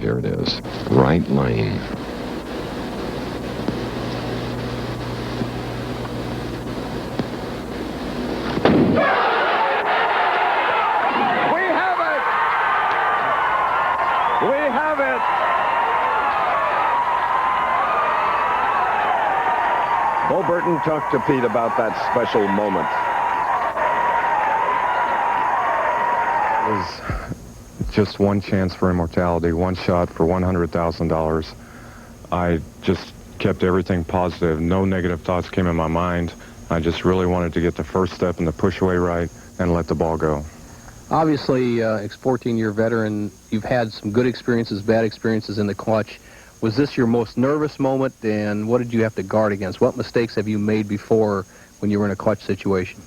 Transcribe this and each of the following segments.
There it is. Right lane. Bo Burton talked to Pete about that special moment. It was just one chance for immortality, one shot for $100,000. I just kept everything positive. No negative thoughts came in my mind. I just really wanted to get the first step in the push-away right and let the ball go. Obviously, ex-14-year veteran, you've had some good experiences, bad experiences in the clutch. Was this your most nervous moment, and what did you have to guard against? What mistakes have you made before when you were in a clutch situation?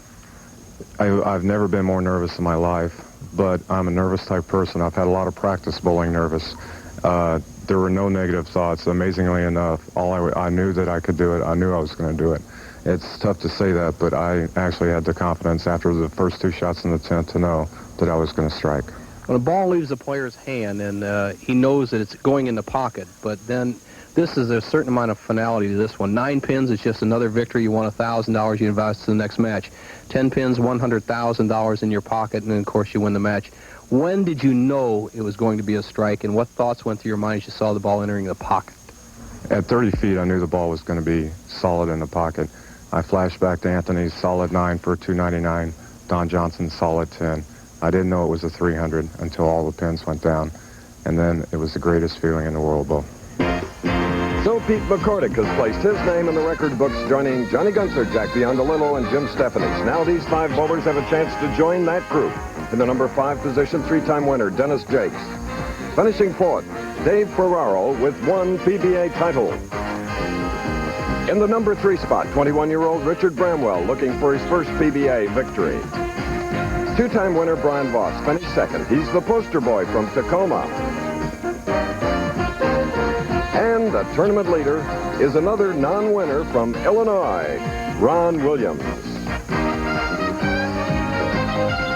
I've never been more nervous in my life, but I'm a nervous type person. I've had a lot of practice bowling nervous. There were no negative thoughts, amazingly enough. I knew that I could do it. I knew I was going to do it. It's tough to say that, but I actually had the confidence after the first two shots in the 10th to know that I was going to strike. When a ball leaves the player's hand and he knows that it's going in the pocket, but then this is a certain amount of finality to this one. 9 pins is just another victory. You won $1,000. You advance to the next match. 10 pins, $100,000 in your pocket, and then, of course, you win the match. When did you know it was going to be a strike, and what thoughts went through your mind as you saw the ball entering the pocket? At 30 feet, I knew the ball was going to be solid in the pocket. I flashed back to Anthony's solid 9 for $299, Don Johnson's solid 10. I didn't know it was a 300 until all the pins went down, and then it was the greatest feeling in the world, Bo. So Pete McCordick has placed his name in the record books, joining Johnny Gunter, Jack Biondelillo, and Jim Stephanies. Now these 5 bowlers have a chance to join that group. In the number 5 position, 3-time winner Dennis Jacques. Finishing 4th, Dave Ferraro with 1 PBA title. In the number 3 spot, 21-year-old Richard Bramwell looking for his first PBA victory. 2-time winner Brian Voss finished 2nd. He's the poster boy from Tacoma. And the tournament leader is another non-winner from Illinois, Ron Williams.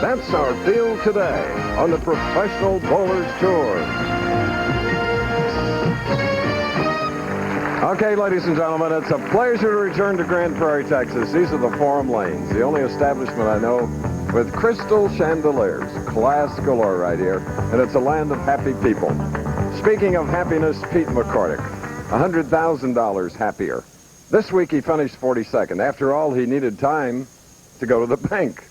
That's our field today on the Professional Bowlers Tour. Okay, ladies and gentlemen, it's a pleasure to return to Grand Prairie, Texas. These are the Forum Lanes, the only establishment I know with crystal chandeliers. Class galore right here, and it's a land of happy people. Speaking of happiness, Pete McCordick, $100,000 happier. This week he finished 42nd. After all, he needed time to go to the bank.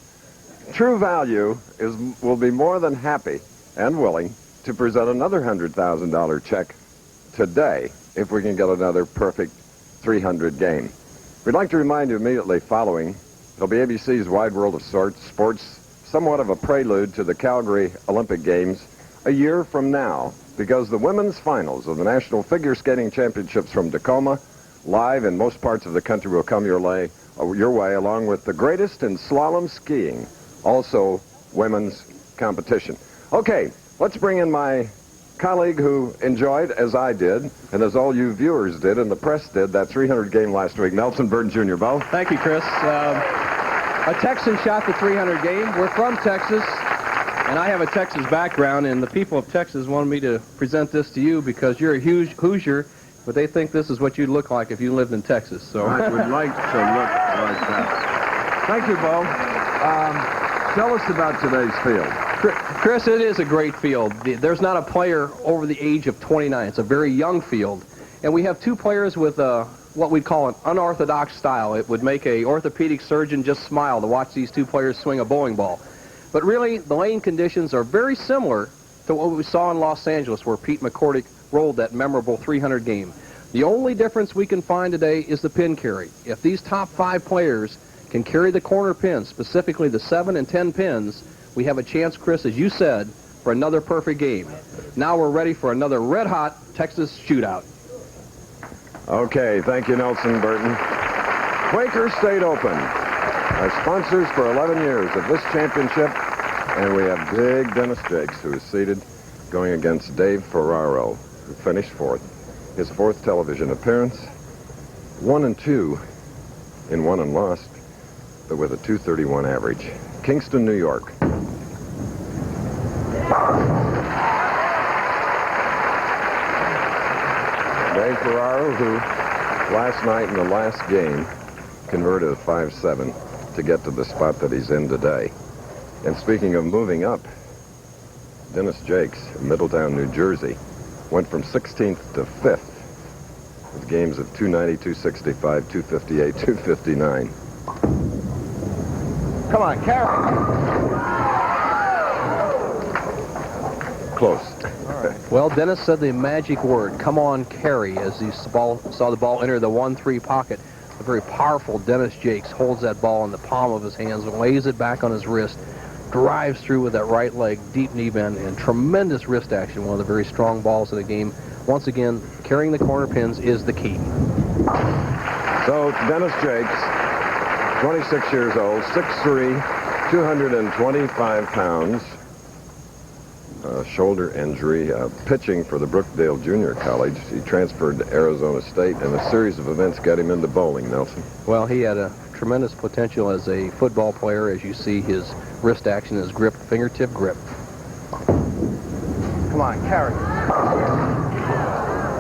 True Value will be more than happy and willing to present another $100,000 check today if we can get another perfect 300 game. We'd like to remind you immediately following, it'll be ABC's Wide World of Sports, somewhat of a prelude to the Calgary Olympic Games a year from now, because the women's finals of the National Figure Skating Championships from Tacoma, live in most parts of the country, will come your way, along with the greatest in slalom skiing, also women's competition. Okay, let's bring in my colleague who enjoyed, as I did, and as all you viewers did and the press did, that 300 game last week. Nelson Burton Jr., Bo. Thank you, Chris. A Texan shot the 300 game. We're from Texas, and I have a Texas background, and the people of Texas wanted me to present this to you because you're a huge Hoosier, but they think this is what you'd look like if you lived in Texas. So I would like to look like that. Thank you, Bo. Tell us about today's field. Chris, it is a great field. There's not a player over the age of 29. It's a very young field. And we have 2 players with what we'd call an unorthodox style. It would make a orthopedic surgeon just smile to watch these 2 players swing a bowling ball. But really, the lane conditions are very similar to what we saw in Los Angeles, where Pete McCordick rolled that memorable 300 game. The only difference we can find today is the pin carry. If these top 5 players can carry the corner pins, specifically the 7 and 10 pins, we have a chance, Chris, as you said, for another perfect game. Now we're ready for another red-hot Texas shootout. Okay, thank you, Nelson Burton. Quaker State Open are sponsors for 11 years of this championship, and we have big Dennis Jacques, who is seated, going against Dave Ferraro, who finished 4th. His 4th television appearance, 1-2 in won and lost, but with a 231 average. Kingston, New York. Dave Ferraro, who last night in the last game converted a 5-7 to get to the spot that he's in today. And speaking of moving up, Dennis Jacques, Middletown, New Jersey, went from 16th to 5th with games of 290, 265, 258, 259. Come on, carry. Close. Well, Dennis said the magic word, come on, carry, as he saw the ball enter the 1-3 pocket. A very powerful Dennis Jacques holds that ball in the palm of his hands, lays it back on his wrist, drives through with that right leg, deep knee bend, and tremendous wrist action, one of the very strong balls of the game. Once again, carrying the corner pins is the key. So Dennis Jacques, 26 years old, 6'3", 225 pounds, shoulder injury, pitching for the Brookdale Junior College. He transferred to Arizona State, and a series of events got him into bowling, Nelson. Well, he had a tremendous potential as a football player. As you see, his wrist action, his grip, fingertip grip. Come on, carry.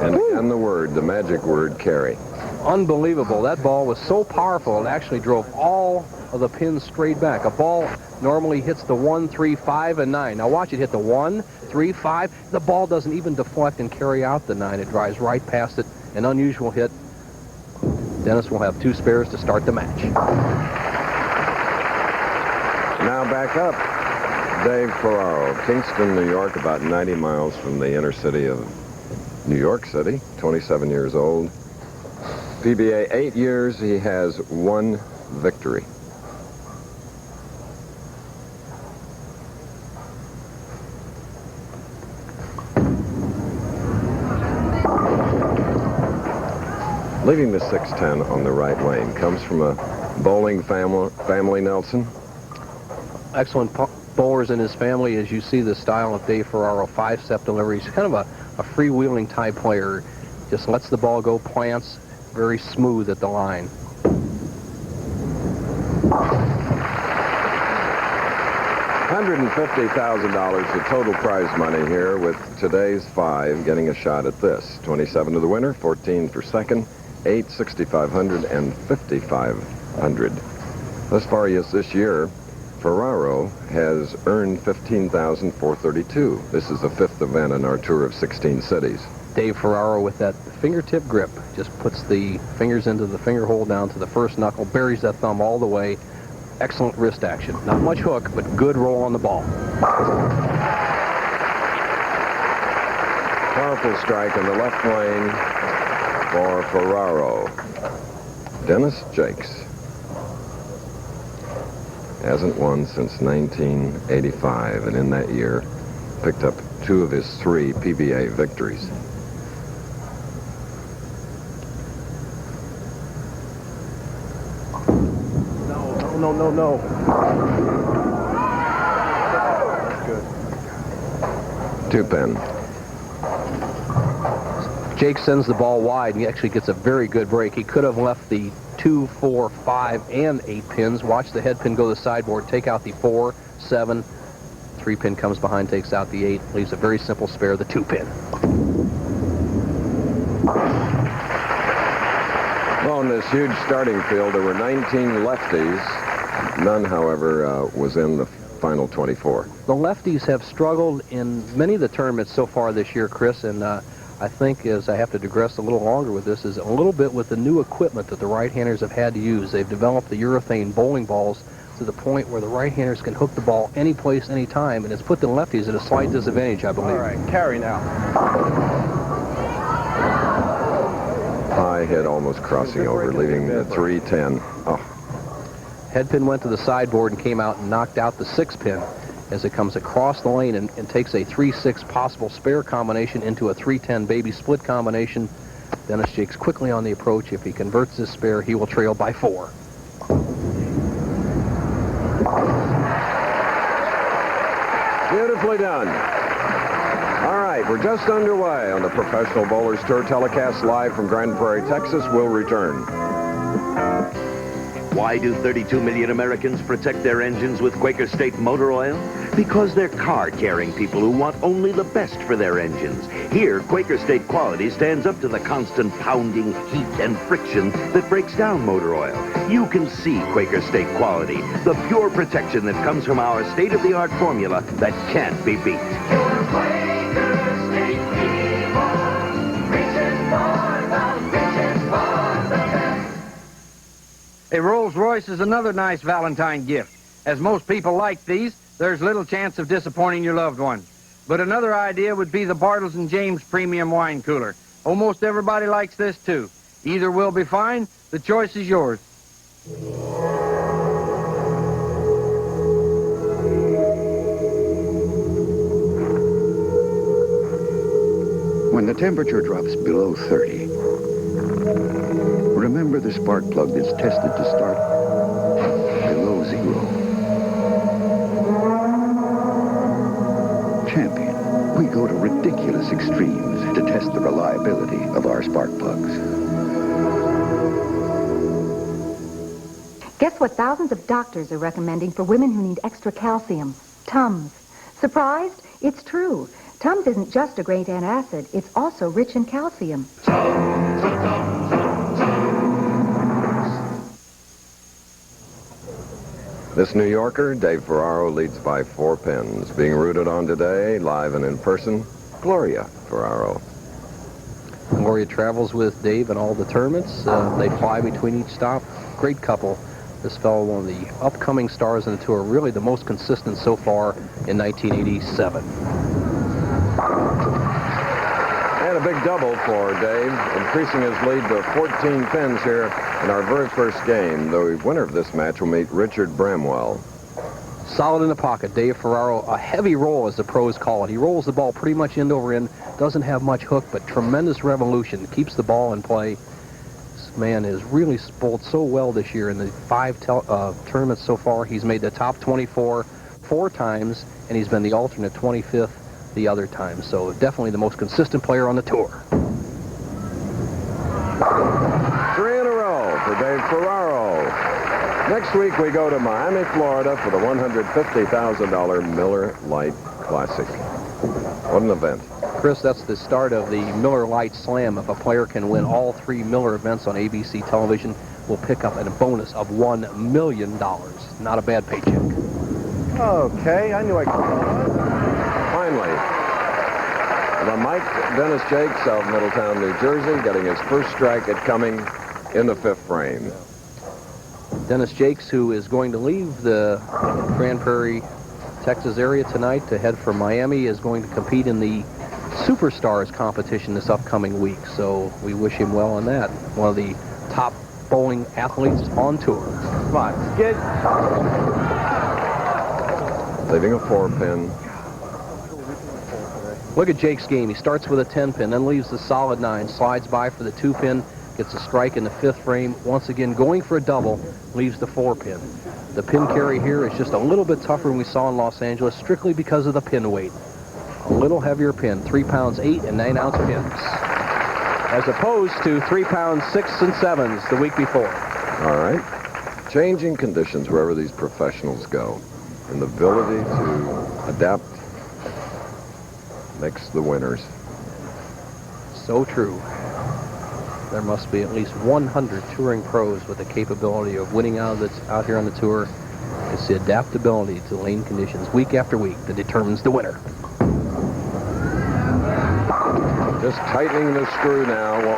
And again the word, the magic word, carry. Unbelievable. That ball was so powerful, it actually drove all of the pins straight back. A ball normally hits the 1, 3, 5, and 9. Now watch it hit the 1, 3, 5. The ball doesn't even deflect and carry out the 9. It drives right past it. An unusual hit. Dennis will have 2 spares to start the match. Now back up, Dave Ferraro, Kingston, New York, about 90 miles from the inner city of New York City, 27 years old. PBA 8 years, he has 1 victory. Leaving the 610 on the right lane, comes from a bowling family, Nelson. Excellent bowlers in his family. As you see the style of Dave Ferraro, 5-step delivery. He's kind of a freewheeling type player. Just lets the ball go, plants, very smooth at the line. $150,000 the total prize money here, with today's 5 getting a shot at this. 27 to the winner, 14 for second, 8, 6,500, and 5,500. Thus far this year, Ferraro has earned $15,432. This is the 5th event in our tour of 16 cities. Dave Ferraro with that fingertip grip just puts the fingers into the finger hole down to the first knuckle, buries that thumb all the way. Excellent wrist action. Not much hook, but good roll on the ball. Powerful strike in the left lane for Ferraro. Dennis Jacques hasn't won since 1985, and in that year picked up 2 of his 3 PBA victories. No. Good. 2-pin. Jake sends the ball wide, and he actually gets a very good break. He could have left the 2, 4, 5, and 8 pins. Watch the head pin go to the sideboard, take out the 4, 7. 3-pin comes behind, takes out the 8, leaves a very simple spare, the 2-pin. Well, in this huge starting field, there were 19 lefties. None, however, was in the final 24. The lefties have struggled in many of the tournaments so far this year, Chris, and I think, as I have to digress a little longer with this, is a little bit with the new equipment that the right-handers have had to use. They've developed the urethane bowling balls to the point where the right-handers can hook the ball any place, any time, and it's put the lefties at a slight disadvantage, I believe. All right, carry now. High hit, almost crossing over, leaving the 3-10. Oh. Head pin went to the sideboard and came out and knocked out the 6-pin as it comes across the lane and takes a 3-6 possible spare combination into a 3-10 baby split combination. Dennis Jacques quickly on the approach. If he converts this spare, he will trail by 4. Beautifully done. All right, we're just underway on the Professional Bowlers Tour telecast live from Grand Prairie, Texas. We'll return. Why do 32 million Americans protect their engines with Quaker State motor oil? Because they're car-caring people who want only the best for their engines. Here, Quaker State quality stands up to the constant pounding, heat, and friction that breaks down motor oil. You can see Quaker State quality, the pure protection that comes from our state-of-the-art formula that can't be beat. Your Quaker State people, reaching for the best. A Rolls Royce is another nice Valentine gift. As most people like these, there's little chance of disappointing your loved ones. But another idea would be the Bartles & James Premium Wine Cooler. Almost everybody likes this, too. Either will be fine. The choice is yours. When the temperature drops below 30, remember the spark plug that's tested to start below 0. Champion, we go to ridiculous extremes to test the reliability of our spark plugs. Guess what thousands of doctors are recommending for women who need extra calcium? Tums. Surprised? It's true. Tums isn't just a great antacid, it's also rich in calcium. This New Yorker, Dave Ferraro, leads by 4 pins. Being rooted on today, live and in person, Gloria Ferraro. Gloria travels with Dave in all the tournaments. They fly between each stop. Great couple. This fellow, one of the upcoming stars in the tour, really the most consistent so far in 1987. And a big double for Dave, increasing his lead to 14 pins here in our very first game. The winner of this match will meet Richard Bramwell. Solid in the pocket. Dave Ferraro, a heavy roll as the pros call it. He rolls the ball pretty much end over end, doesn't have much hook, but tremendous revolution, keeps the ball in play. This man has really bowled so well this year in the 5 tournaments so far. He's made the top 24 4 times, and he's been the alternate 25th the other time. So definitely the most consistent player on the tour. 3 in a row for Dave Ferraro. Next week we go to Miami, Florida for the $150,000 Miller Lite Classic. What an event. Chris, that's the start of the Miller Lite Slam. If a player can win all 3 Miller events on ABC television, we'll pick up a bonus of $1 million. Not a bad paycheck. Okay, I knew I could. Finally, the Mike Dennis Jacques of Middletown, New Jersey, getting his first strike at coming in the 5th frame. Dennis Jacques, who is going to leave the Grand Prairie, Texas area tonight to head for Miami, is going to compete in the Superstars competition this upcoming week. So we wish him well on that. One of the top bowling athletes on tour. Come on, get. Leaving a 4-pin. Look at Jake's game. He starts with a 10-pin, then leaves the solid 9, slides by for the 2-pin, gets a strike in the 5th frame. Once again, going for a double, leaves the 4-pin. The pin carry here is just a little bit tougher than we saw in Los Angeles, strictly because of the pin weight. A little heavier pin, 3 pounds 8 and 9 ounce pins, as opposed to 3 pounds 6 and 7s the week before. All right. Changing conditions wherever these professionals go, and the ability to adapt makes the winners. So true. There must be at least 100 touring pros with the capability of winning out here on the tour. It's the adaptability to lane conditions week after week that determines the winner. Just tightening the screw now,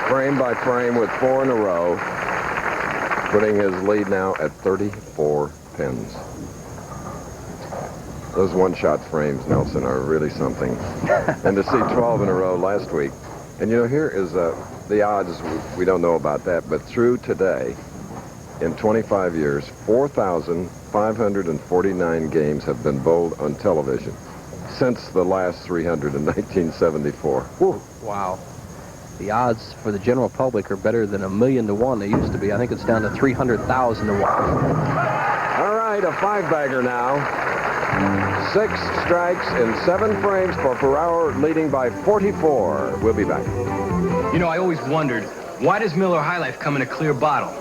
frame by frame with 4 in a row, putting his lead now at 34 pins. Those one-shot frames, Nelson, are really something. And to see 12 in a row last week. And, you know, here is the odds. We don't know about that. But through today, in 25 years, 4,549 games have been bowled on television since the last 300 in 1974. Whew. Wow. The odds for the general public are better than 1,000,000 to 1 they used to be. I think it's down to 300,000 to 1. All right, a 5-bagger now. 6 strikes in 7 frames for Ferraro, leading by 44. We'll be back. You know, I always wondered, why does Miller High Life come in a clear bottle?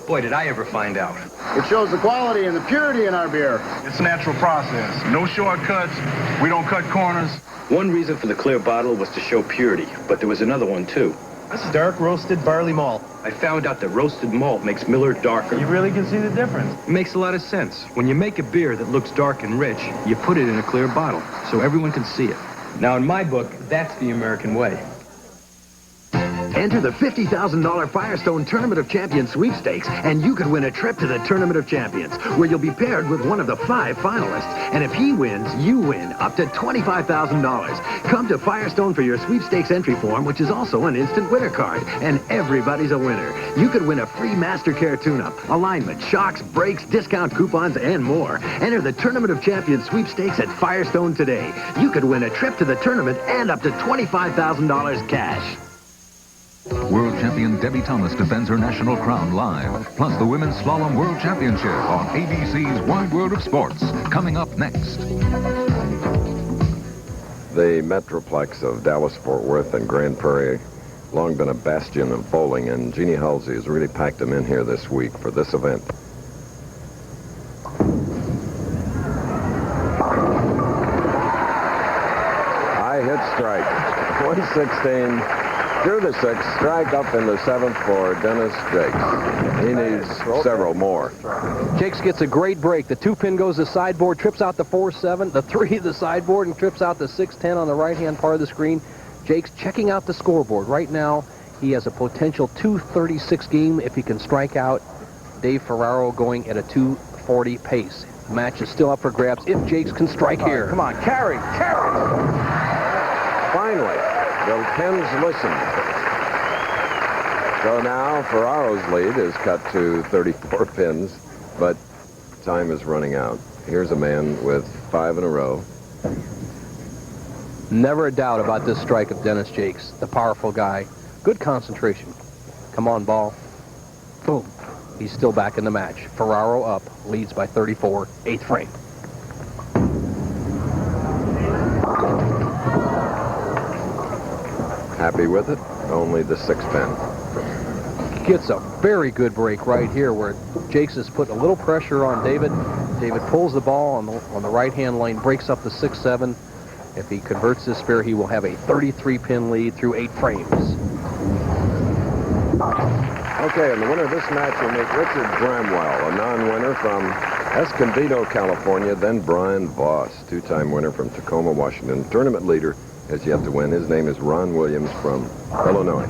Boy, did I ever find out. It shows the quality and the purity in our beer. It's a natural process. No shortcuts. We don't cut corners. One reason for the clear bottle was to show purity, but there was another one, too. This is dark roasted barley malt. I found out that roasted malt makes Miller darker. You really can see the difference. It makes a lot of sense. When you make a beer that looks dark and rich, you put it in a clear bottle so everyone can see it. Now, in my book, that's the American way. Enter the $50,000 Firestone Tournament of Champions sweepstakes, and you could win a trip to the Tournament of Champions, where you'll be paired with one of the 5 finalists. And if he wins, you win up to $25,000. Come to Firestone for your sweepstakes entry form, which is also an instant winner card. And everybody's a winner. You could win a free Master Care tune-up, alignment, shocks, brakes, discount coupons, and more. Enter the Tournament of Champions sweepstakes at Firestone today. You could win a trip to the tournament and up to $25,000 cash. World champion Debbie Thomas defends her national crown live. Plus the Women's Slalom World Championship on ABC's Wide World of Sports. Coming up next. The Metroplex of Dallas, Fort Worth, and Grand Prairie, long been a bastion of bowling, and Jeannie Halsey has really packed them in here this week for this event. High hit strike. 116. Through the 6th, strike up in the 7th for Dennis Jacques. He needs several more. Jacques gets a great break. The 2-pin goes to sideboard, trips out the 4-7, the 3 the sideboard, and trips out the 6-10 on the right-hand part of the screen. Jacques checking out the scoreboard. Right now, he has a potential 236 game if he can strike out Dave Ferraro going at a 240 pace. The match is still up for grabs if Jacques can strike here. Come on, carry. Finally. The pins listen. So now Ferraro's lead is cut to 34 pins, but time is running out. Here's a man with 5 in a row. Never a doubt about this strike of Dennis Jacques, the powerful guy. Good concentration. Come on, ball. Boom. He's still back in the match. Ferraro up, leads by 34, 8th frame. Happy with it? Only the 6-pin. Gets a very good break right here where Jacques is putting a little pressure on David. David pulls the ball on the right-hand lane, breaks up the 6-7. If he converts this spare, he will have a 33-pin lead through 8 frames. Okay, and the winner of this match will meet Richard Bramwell, a non-winner from Escondido, California, then Brian Voss, 2-time winner from Tacoma, Washington. Tournament leader has yet to win. His name is Ron Williams from Illinois.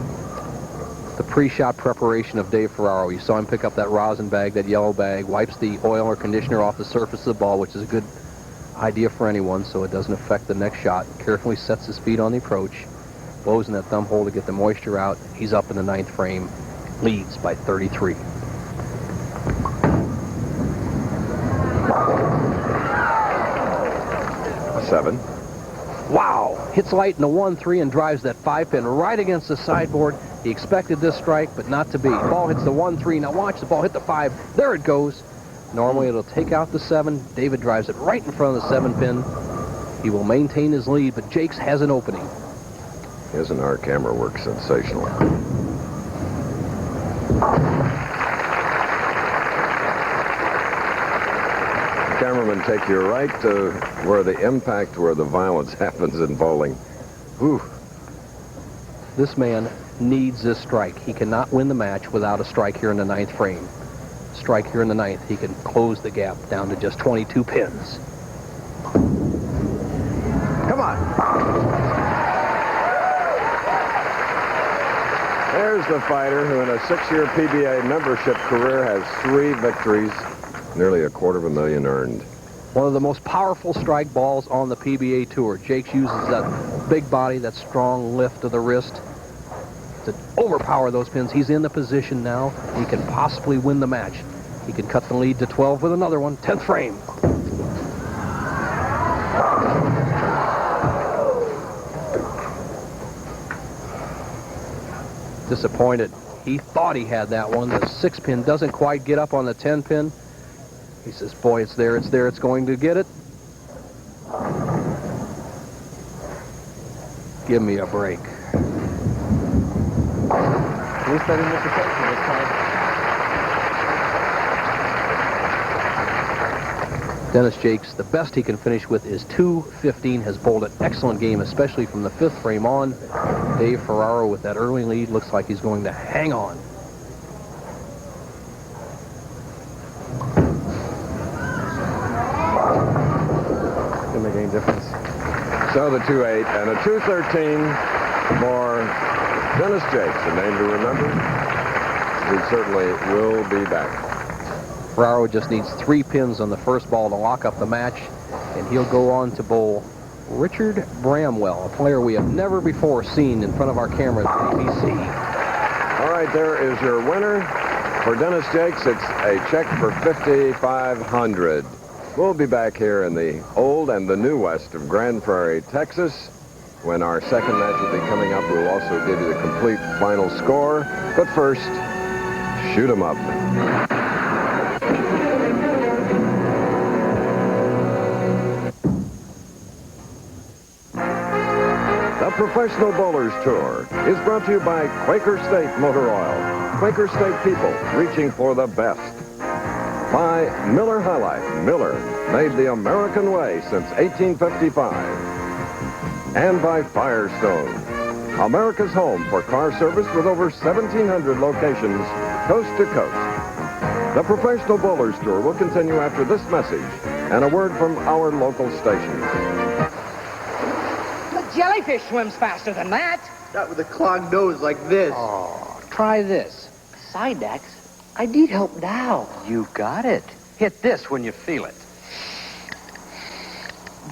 The pre-shot preparation of Dave Ferraro. You saw him pick up that rosin bag, that yellow bag, wipes the oil or conditioner off the surface of the ball, which is a good idea for anyone so it doesn't affect the next shot. Carefully sets his feet on the approach, blows in that thumb hole to get the moisture out. He's up in the 9th frame, leads by 33. A 7. Wow! Hits light in the 1-3 and drives that 5-pin right against the sideboard. He expected this strike, but not to be. Ball hits the 1-3. Now watch the ball hit the 5. There it goes. Normally it'll take out the 7. David drives it right in front of the 7-pin. He will maintain his lead, but Jacques has an opening. Isn't our camera work sensational? Cameraman, take you right to where the impact, where the violence happens in bowling. Whew. This man needs this strike. He cannot win the match without a strike here in the 9th frame. Strike here in the 9th, he can close the gap down to just 22 pins. Come on. There's the fighter who in a 6-year PBA membership career has 3 victories, nearly $250,000 earned. One of the most powerful strike balls on the PBA Tour. Jacques uses that big body, that strong lift of the wrist to overpower those pins. He's in the position now. He can possibly win the match. He can cut the lead to 12 with another one. 10th frame. Disappointed. He thought he had that one. The 6-pin doesn't quite get up on the 10-pin. He says, boy, it's there, it's going to get it. Give me a break. At least I didn't miss a question this time. Dennis Jacques, the best he can finish with is 2:15, has bowled an excellent game, especially from the 5th frame on. Dave Ferraro with that early lead looks like he's going to hang on. Didn't make any difference. So the 2-8 and a 2-13 for Dennis Jacques, a name to remember. He certainly will be back. Ferraro just needs 3 pins on the first ball to lock up the match, and he'll go on to bowl Richard Bramwell, a player we have never before seen in front of our cameras at ABC. All right, there is your winner. For Dennis Jacques, it's a check for $5,500. We'll be back here in the old and the new west of Grand Prairie, Texas, when our second match will be coming up. We'll also give you the complete final score. But first, shoot 'em up. The Professional Bowlers Tour is brought to you by Quaker State Motor Oil. Quaker State people reaching for the best. By Miller High Life. Miller made the American way since 1855. And by Firestone, America's home for car service with over 1,700 locations coast to coast. The Professional Bowlers Tour will continue after this message and a word from our local stations. The jellyfish swims faster than that. Not with a clogged nose like this. Oh, try this. Sidex, I need help now. You got it. Hit this when you feel it.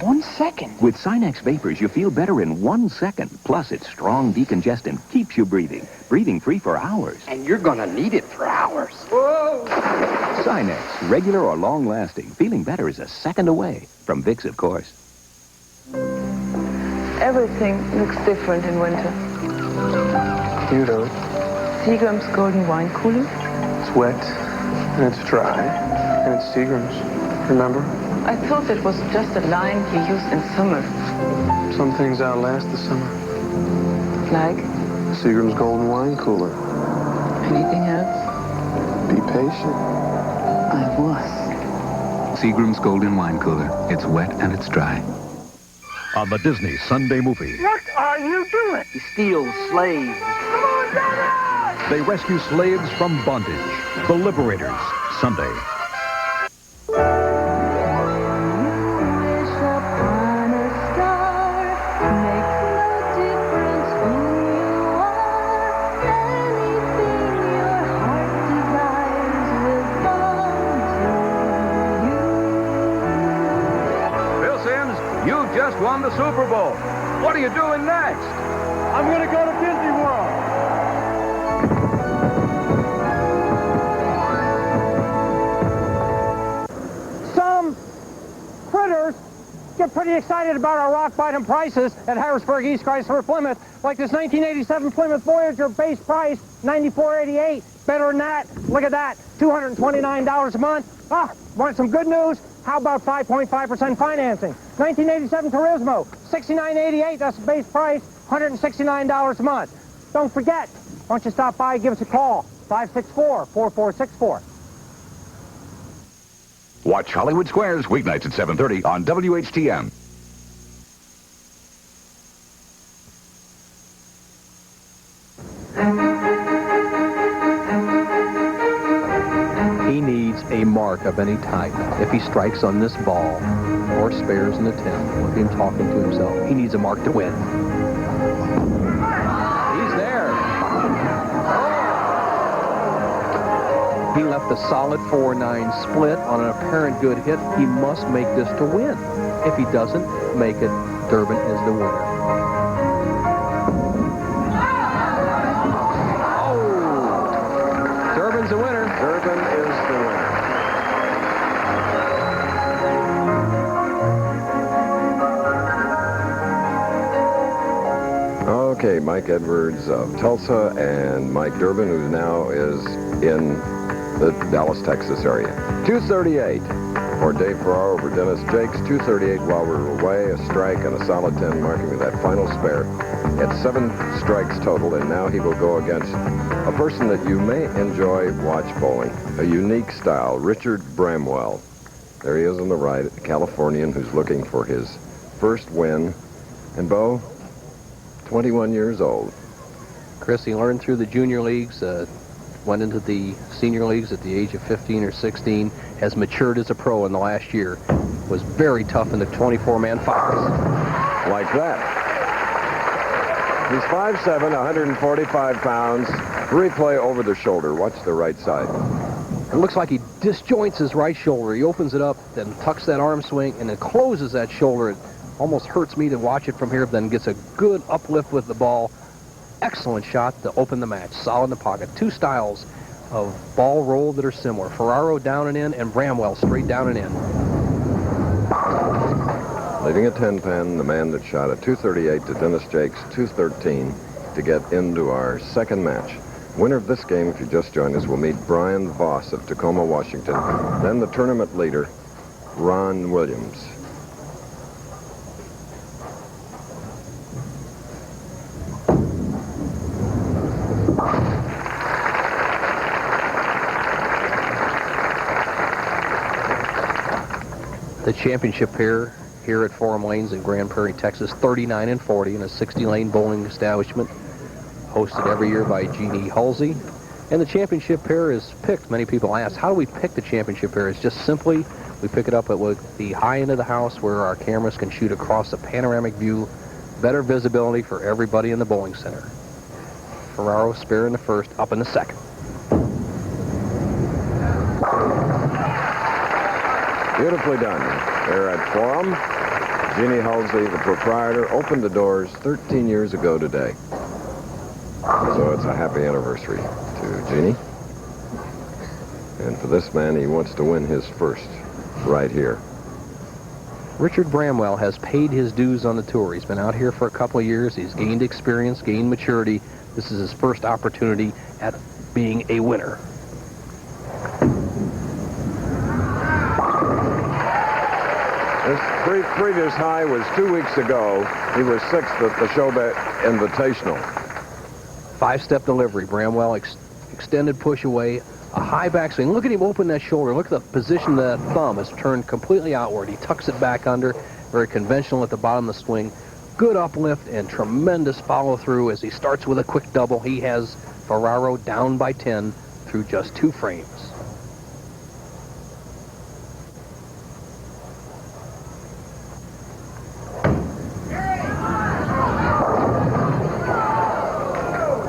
1 second. With Sinex Vapors, you feel better in 1 second. Plus, its strong decongestant keeps you breathing free for hours. And you're gonna need it for hours. Whoa! Sinex, regular or long-lasting. Feeling better is a second away. From Vicks, of course. Everything looks different in winter. You don't. Seagram's Golden Wine Cooler. It's wet, and it's dry, and it's Seagram's. Remember? I thought it was just a line you use in summer. Some things outlast the summer. Like? Seagram's Golden Wine Cooler. Anything else? Be patient. I was. Seagram's Golden Wine Cooler. It's wet and it's dry. On the Disney Sunday movie, What are you doing? He steals slaves. Come on, Dennis! they rescue slaves from bondage. The Liberators, Sunday. Just won the Super Bowl. What are you doing next? I'm going to go to Disney World. Some critters get pretty excited about our rock bottom prices at Harrisburg, East Chrysler, Plymouth. Like this 1987 Plymouth Voyager base price, $94.88. Better than that, look at that, $229 a month. Ah, want some good news? How about 5.5% financing? 1987 Turismo, $69.88, that's the base price, $169 a month. Don't forget, why don't you stop by and give us a call, 564-4464. Watch Hollywood Squares weeknights at 7:30 on WHTM. He needs a mark of any type. If he strikes on this ball or spares an attempt with him talking to himself, he needs a mark to win. He's there. He left a solid 4-9 split on an apparent good hit. He must make this to win. If he doesn't make it, Durbin is the winner. Oh! Durbin's the winner. Durbin is the winner. Okay, Mike Edwards of Tulsa and Mike Durbin, who now is in the Dallas, Texas area. 238 for Dave Ferraro over Dennis Jacques. 238 while we were away. A strike and a solid 10, marking with that final spare. It's 7 strikes total, and now he will go against a person that you may enjoy watch bowling. A unique style, Richard Bramwell. There he is on the right, a Californian who's looking for his first win. And Bo, 21 years old. Chris, he learned through the junior leagues, went into the senior leagues at the age of 15 or 16, has matured as a pro in the last year. Was very tough in the 24-man finals. Like that. He's 5'7", 145 pounds. Replay over the shoulder. Watch the right side. It looks like he disjoints his right shoulder. He opens it up, then tucks that arm swing, and then closes that shoulder. It almost hurts me to watch it from here, then gets a good uplift with the ball. Excellent shot to open the match. Solid in the pocket. Two styles of ball roll that are similar. Ferraro down and in, and Bramwell straight down and in. Leaving a 10-pin, the man that shot a 238 to Dennis Jacques' 213 to get into our second match. Winner of this game, if you just joined us, will meet Brian Voss of Tacoma, Washington. Then the tournament leader, Ron Williams. The championship pair here at Forum Lanes in Grand Prairie, Texas, 39 and 40 in a 60-lane bowling establishment, hosted every year by Jeannie Halsey. And the championship pair is picked. Many people ask, how do we pick the championship pair? It's just simply, we pick it up at the high end of the house where our cameras can shoot across a panoramic view, better visibility for everybody in the bowling center. Ferraro spare in the first, up in the second. Beautifully done. There at Forum, Jeannie Halsey, the proprietor, opened the doors 13 years ago today. So it's a happy anniversary to Jeannie. And for this man, he wants to win his first right here. Richard Bramwell has paid his dues on the tour. He's been out here for a couple of years. He's gained experience, gained maturity. This is his first opportunity at being a winner. This previous high was 2 weeks ago. He was sixth at the Showbat Invitational. Five-step delivery. Bramwell extended push away. A high backswing. Look at him open that shoulder. Look at the position that thumb is turned completely outward. He tucks it back under. Very conventional at the bottom of the swing. Good uplift and tremendous follow-through as he starts with a quick double. He has Ferraro down by 10 through just 2 frames.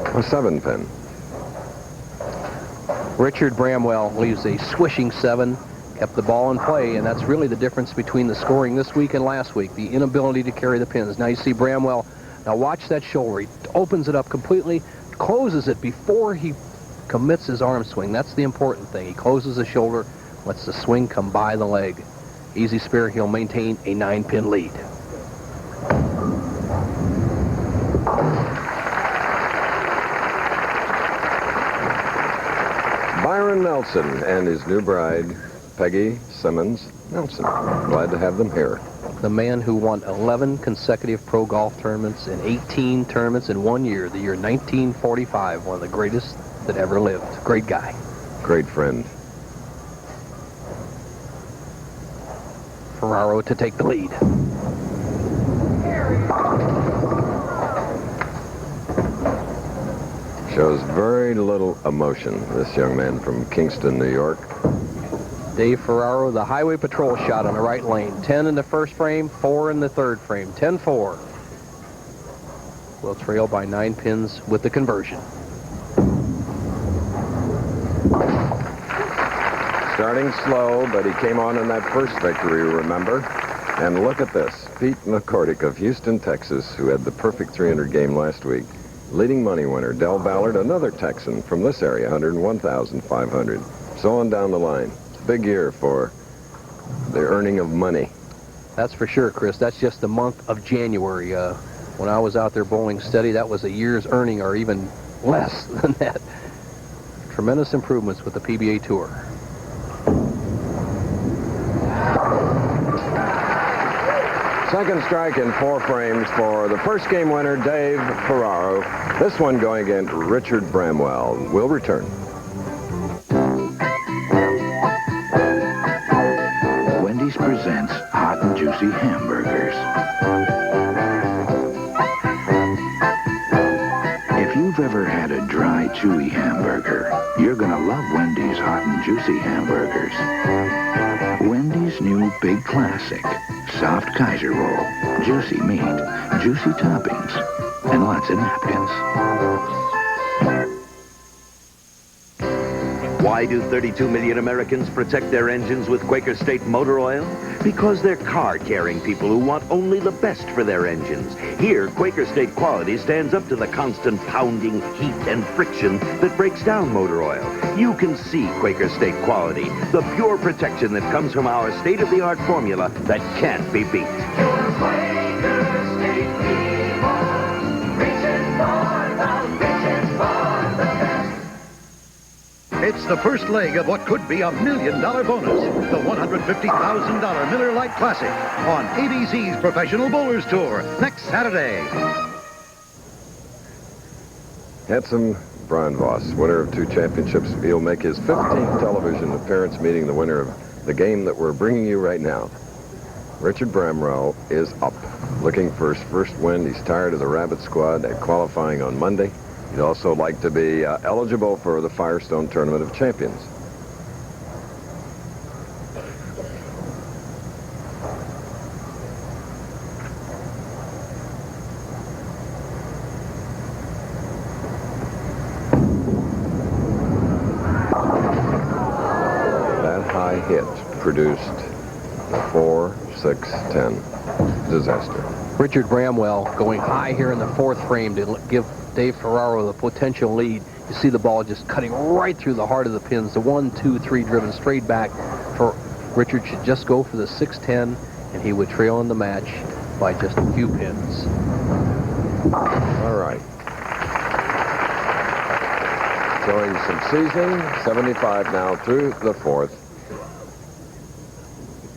A 7-pin. Richard Bramwell leaves a swishing 7, kept the ball in play, and that's really the difference between the scoring this week and last week, the inability to carry the pins. Now you see Bramwell, now watch that shoulder. He opens it up completely, closes it before he commits his arm swing. That's the important thing. He closes the shoulder, lets the swing come by the leg. Easy spare, he'll maintain a 9-pin lead. Byron Nelson and his new bride, Peggy Simmons Nelson. Glad to have them here. The man who won 11 consecutive pro golf tournaments and 18 tournaments in 1 year, the year 1945, one of the greatest that ever lived. Great guy. Great friend. Ferraro to take the lead. Shows very little emotion, this young man from Kingston, New York. Dave Ferraro, the highway patrol shot on the right lane. 10 in the first frame, 4 in the third frame. 10-4. Will trail by 9 pins with the conversion. Starting slow, but he came on in that first victory, remember? And look at this. Pete McCordick of Houston, Texas, who had the perfect 300 game last week. Leading money winner, Del Ballard, another Texan from this area, 101,500. So on down the line. Big year for the earning of money. That's for sure, Chris. That's just the month of January. When I was out there bowling steady, that was a year's earning or even less than that. Tremendous improvements with the PBA Tour. Second strike in 4 frames for the first game winner, Dave Ferraro. This one going against Richard Bramwell. We'll return. presents hot and juicy hamburgers. If you've ever had a dry, chewy hamburger, you're gonna love Wendy's hot and juicy hamburgers. Wendy's new big classic, soft Kaiser roll, juicy meat, juicy toppings, and lots of napkins. Why do 32 million Americans protect their engines with Quaker State motor oil? Because they're car-carrying people who want only the best for their engines. Here, Quaker State quality stands up to the constant pounding, heat, and friction that breaks down motor oil. You can see Quaker State quality, the pure protection that comes from our state-of-the-art formula that can't be beat. It's the first leg of what could be $1 million bonus, the $150,000 Miller Lite Classic on ABC's Professional Bowlers Tour next Saturday. Handsome Brian Voss, winner of 2 championships. He'll make his 15th television appearance, meeting the winner of the game that we're bringing you right now. Richard Bramwell is up, looking for his first win. He's tired of the Rabbit squad at qualifying on Monday. He'd also like to be eligible for the Firestone Tournament of Champions. That high hit produced the 4-6-10 disaster. Richard Bramwell going high here in the 4th frame to give Dave Ferraro the potential lead. You see the ball just cutting right through the heart of the pins. The 1, 2, 3 driven straight back. For Richard should just go for the 6-10, and he would trail in the match by just a few pins. All right. Showing some seasoning. 75 now through the 4th.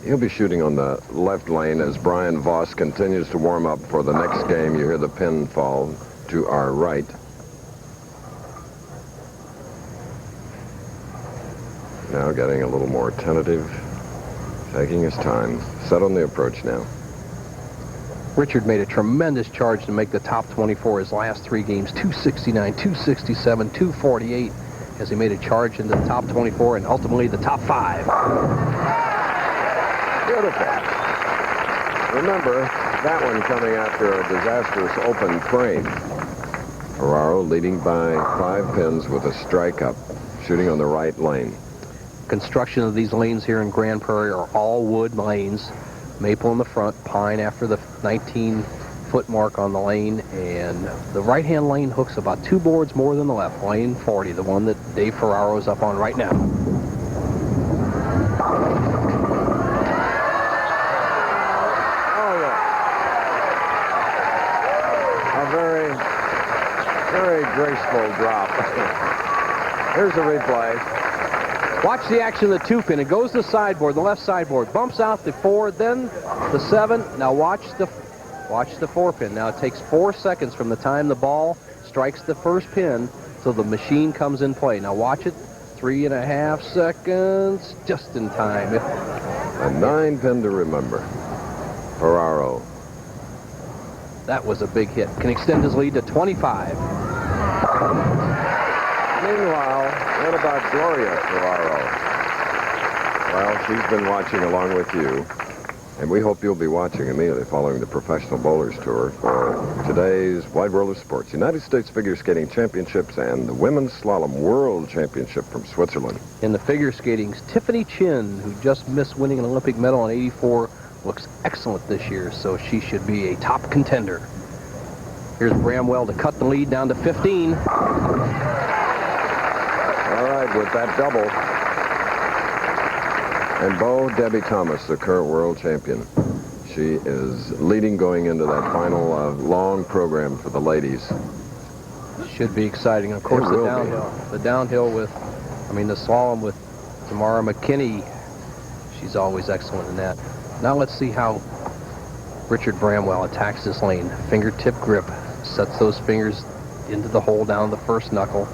He'll be shooting on the left lane as Brian Voss continues to warm up for the next game. You hear the pin fall to our right. Now getting a little more tentative, taking his time. Set on the approach now. Richard made a tremendous charge to make the top 24 his last 3 games. 269, 267, 248 as he made a charge into the top 24 and ultimately the top 5. Beautiful. Remember, that one coming after a disastrous open frame. Ferraro leading by 5 pins with a strike up, shooting on the right lane. Construction of these lanes here in Grand Prairie are all wood lanes. Maple in the front, pine after the 19-foot mark on the lane, and the right-hand lane hooks about 2 boards more than the left. Lane 40, the one that Dave Ferraro is up on right now. Very graceful drop. Here's the replay. Watch the action of the 2-pin. It goes to the sideboard, the left sideboard. Bumps out the 4, then the 7. Now watch the 4-pin. Now it takes 4 seconds from the time the ball strikes the first pin till the machine comes in play. Now watch it. 3.5 seconds, just in time. A 9-pin to remember. Ferraro. That was a big hit. Can extend his lead to 25. Meanwhile, what about Gloria Ferraro? Well, she's been watching along with you, and we hope you'll be watching immediately following the Professional Bowlers Tour for today's Wide World of Sports, United States Figure Skating Championships and the Women's Slalom World Championship from Switzerland. In the figure skating's Tiffany Chin, who just missed winning an Olympic medal in '84, looks excellent this year, so she should be a top contender. Here's Bramwell to cut the lead down to 15. All right, with that double. And Debbie Thomas, the current world champion. She is leading going into that final long program for the ladies. Should be exciting. Of course, the downhill with, the slalom with Tamara McKinney. She's always excellent in that. Now let's see how Richard Bramwell attacks this lane. Fingertip grip. Sets those fingers into the hole down the first knuckle.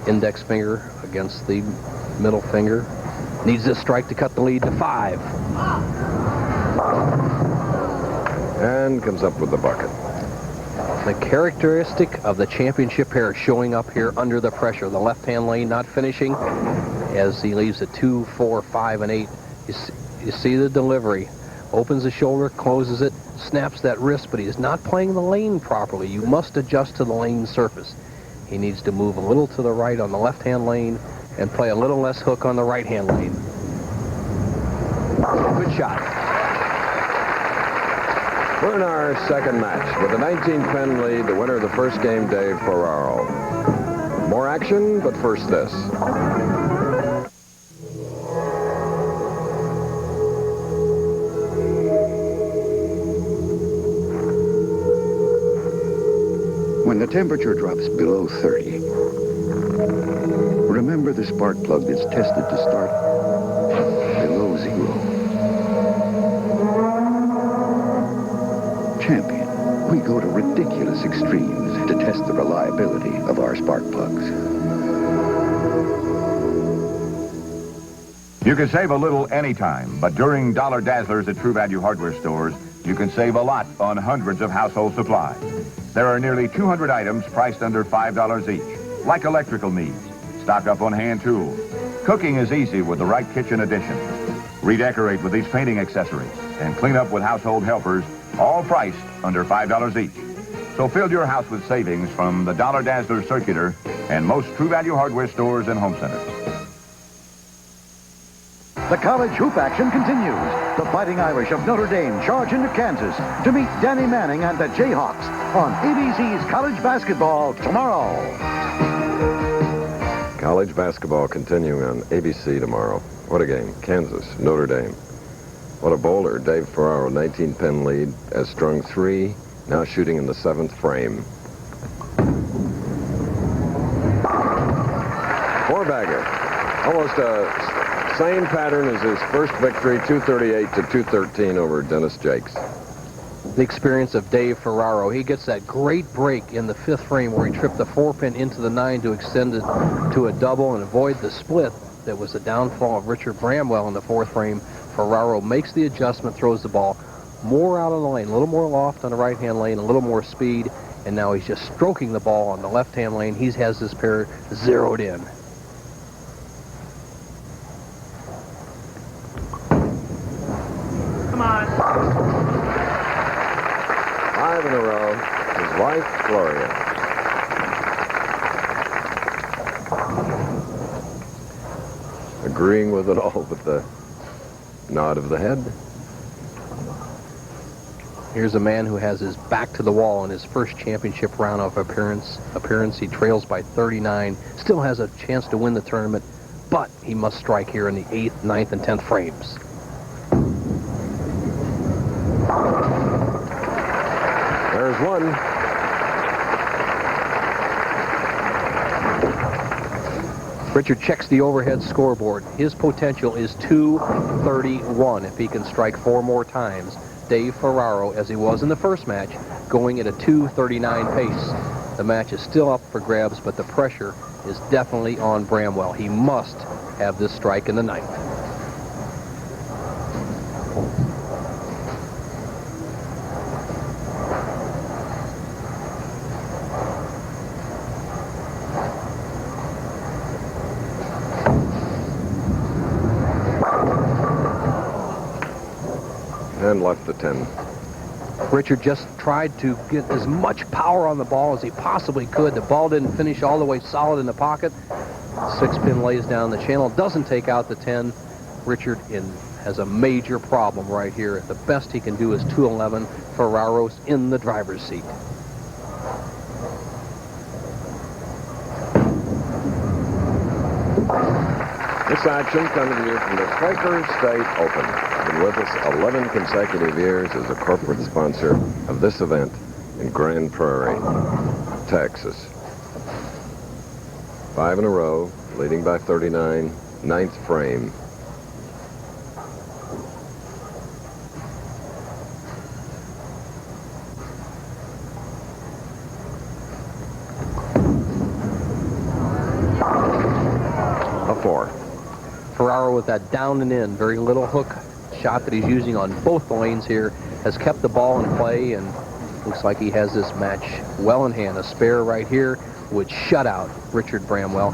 Index finger against the middle finger. Needs this strike to cut the lead to 5. And comes up with the bucket. The characteristic of the championship pair showing up here under the pressure. The left-hand lane not finishing as he leaves it 2, 4, 5, and 8. You see the delivery. Opens the shoulder, closes it, snaps that wrist, but he's not playing the lane properly. You must adjust to the lane surface. He needs to move a little to the right on the left-hand lane and play a little less hook on the right-hand lane. Good shot. We're in our second match with a 19-pin lead. The winner of the first game, Dave Ferraro. More action, but first this. When the temperature drops below 30, remember the spark plug that's tested to start below 0. Champion, we go to ridiculous extremes to test the reliability of our spark plugs. You can save a little anytime, but during Dollar Dazzlers at True Value hardware stores, you can save a lot on hundreds of household supplies. There are nearly 200 items priced under $5 each, like electrical needs. Stock up on hand tools. Cooking is easy with the right kitchen additions. Redecorate with these painting accessories and clean up with household helpers, all priced under $5 each. So fill your house with savings from the Dollar Dazzler Circular and most True Value hardware stores and home centers. The college hoop action continues. The Fighting Irish of Notre Dame charge into Kansas to meet Danny Manning and the Jayhawks on ABC's College Basketball tomorrow. College basketball continuing on ABC tomorrow. What a game. Kansas, Notre Dame. What a bowler. Dave Ferraro, 19-pin lead, has strung 3, now shooting in the 7th frame. 4-bagger. Almost a same pattern as his first victory, 238 to 213 over Dennis Jacques. The experience of Dave Ferraro. He gets that great break in the 5th frame where he tripped the 4-pin into the 9 to extend it to a double and avoid the split that was the downfall of Richard Bramwell in the 4th frame. Ferraro makes the adjustment, throws the ball more out of the lane, a little more loft on the right-hand lane, a little more speed, and now he's just stroking the ball on the left-hand lane. He has this pair zeroed in. Come on. 5 in a row. His wife, Gloria. Agreeing with it all with the nod of the head. Here's a man who has his back to the wall in his first championship round of appearance. He trails by 39, still has a chance to win the tournament, but he must strike here in the 8th, 9th, and 10th frames. There's one. Richard checks the overhead scoreboard. His potential is 231 if he can strike 4 more times. Dave Ferraro, as he was in the first match, going at a 239 pace. The match is still up for grabs, but the pressure is definitely on Bramwell. He must have this strike in the 9th. And left the 10. Richard just tried to get as much power on the ball as he possibly could. The ball didn't finish all the way solid in the pocket. 6-pin lays down the channel, doesn't take out the 10. Richard has a major problem right here. The best he can do is 211. Ferraro's in the driver's seat. This action comes to you from the Quaker State Open. Been with us 11 consecutive years as a corporate sponsor of this event in Grand Prairie, Texas. 5 in a row, leading by 39, 9th frame. A 4. Ferraro with that down and in, very little hook shot that he's using on both the lanes here has kept the ball in play, and looks like he has this match well in hand. A spare right here would shut out Richard Bramwell.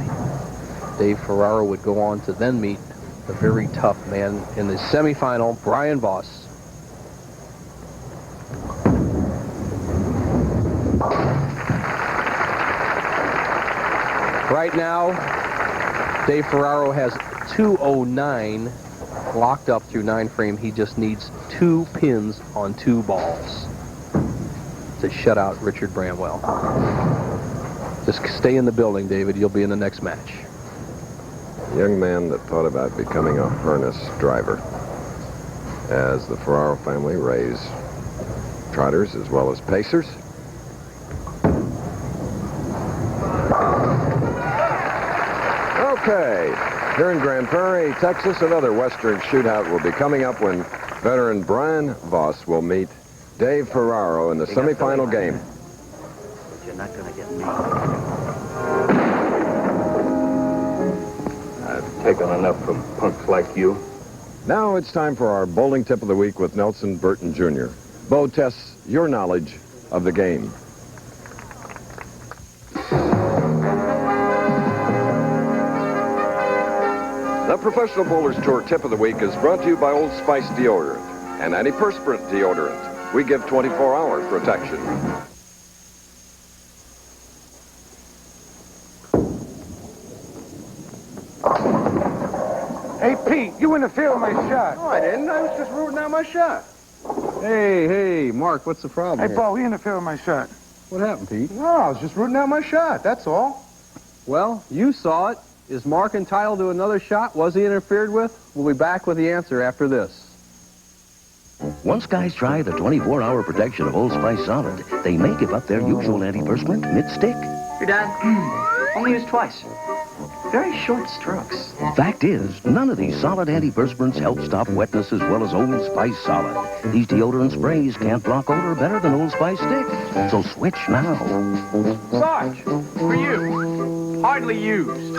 Dave Ferraro would go on to then meet the very tough man in the semifinal, Brian Voss. Right now, Dave Ferraro has 209 locked up through 9 frame. He just needs 2 pins on 2 balls to shut out Richard Bramwell. Just stay in the building, David. You'll be in the next match. A young man that thought about becoming a harness driver, as the Ferraro family raise trotters as well as pacers. Okay, here in Grand Prairie, Texas, another Western shootout will be coming up when veteran Brian Voss will meet Dave Ferraro in the semifinal game. But you're not going to get me. I've taken enough from punks like you. Now it's time for our bowling tip of the week with Nelson Burton Jr. Bo tests your knowledge of the game. The Professional Bowlers Tour tip of the week is brought to you by Old Spice Deodorant, an antiperspirant deodorant. We give 24-hour protection. Hey, Pete, you interfered with my shot. No, I didn't. I was just rooting out my shot. Hey, Mark, what's the problem Hey, here? Bo, he interfered with my shot. What happened, Pete? No, I was just rooting out my shot. That's all. Well, you saw it. Is Mark entitled to another shot? Was he interfered with? We'll be back with the answer after this. Once guys try the 24-hour protection of Old Spice Solid, they may give up their usual antiperspirant mid-stick. Your dad only used twice. Very short strokes. Fact is, none of these solid antiperspirants help stop wetness as well as Old Spice Solid. These deodorant sprays can't block odor better than Old Spice sticks. So switch now. Sarge, for you. Hardly used.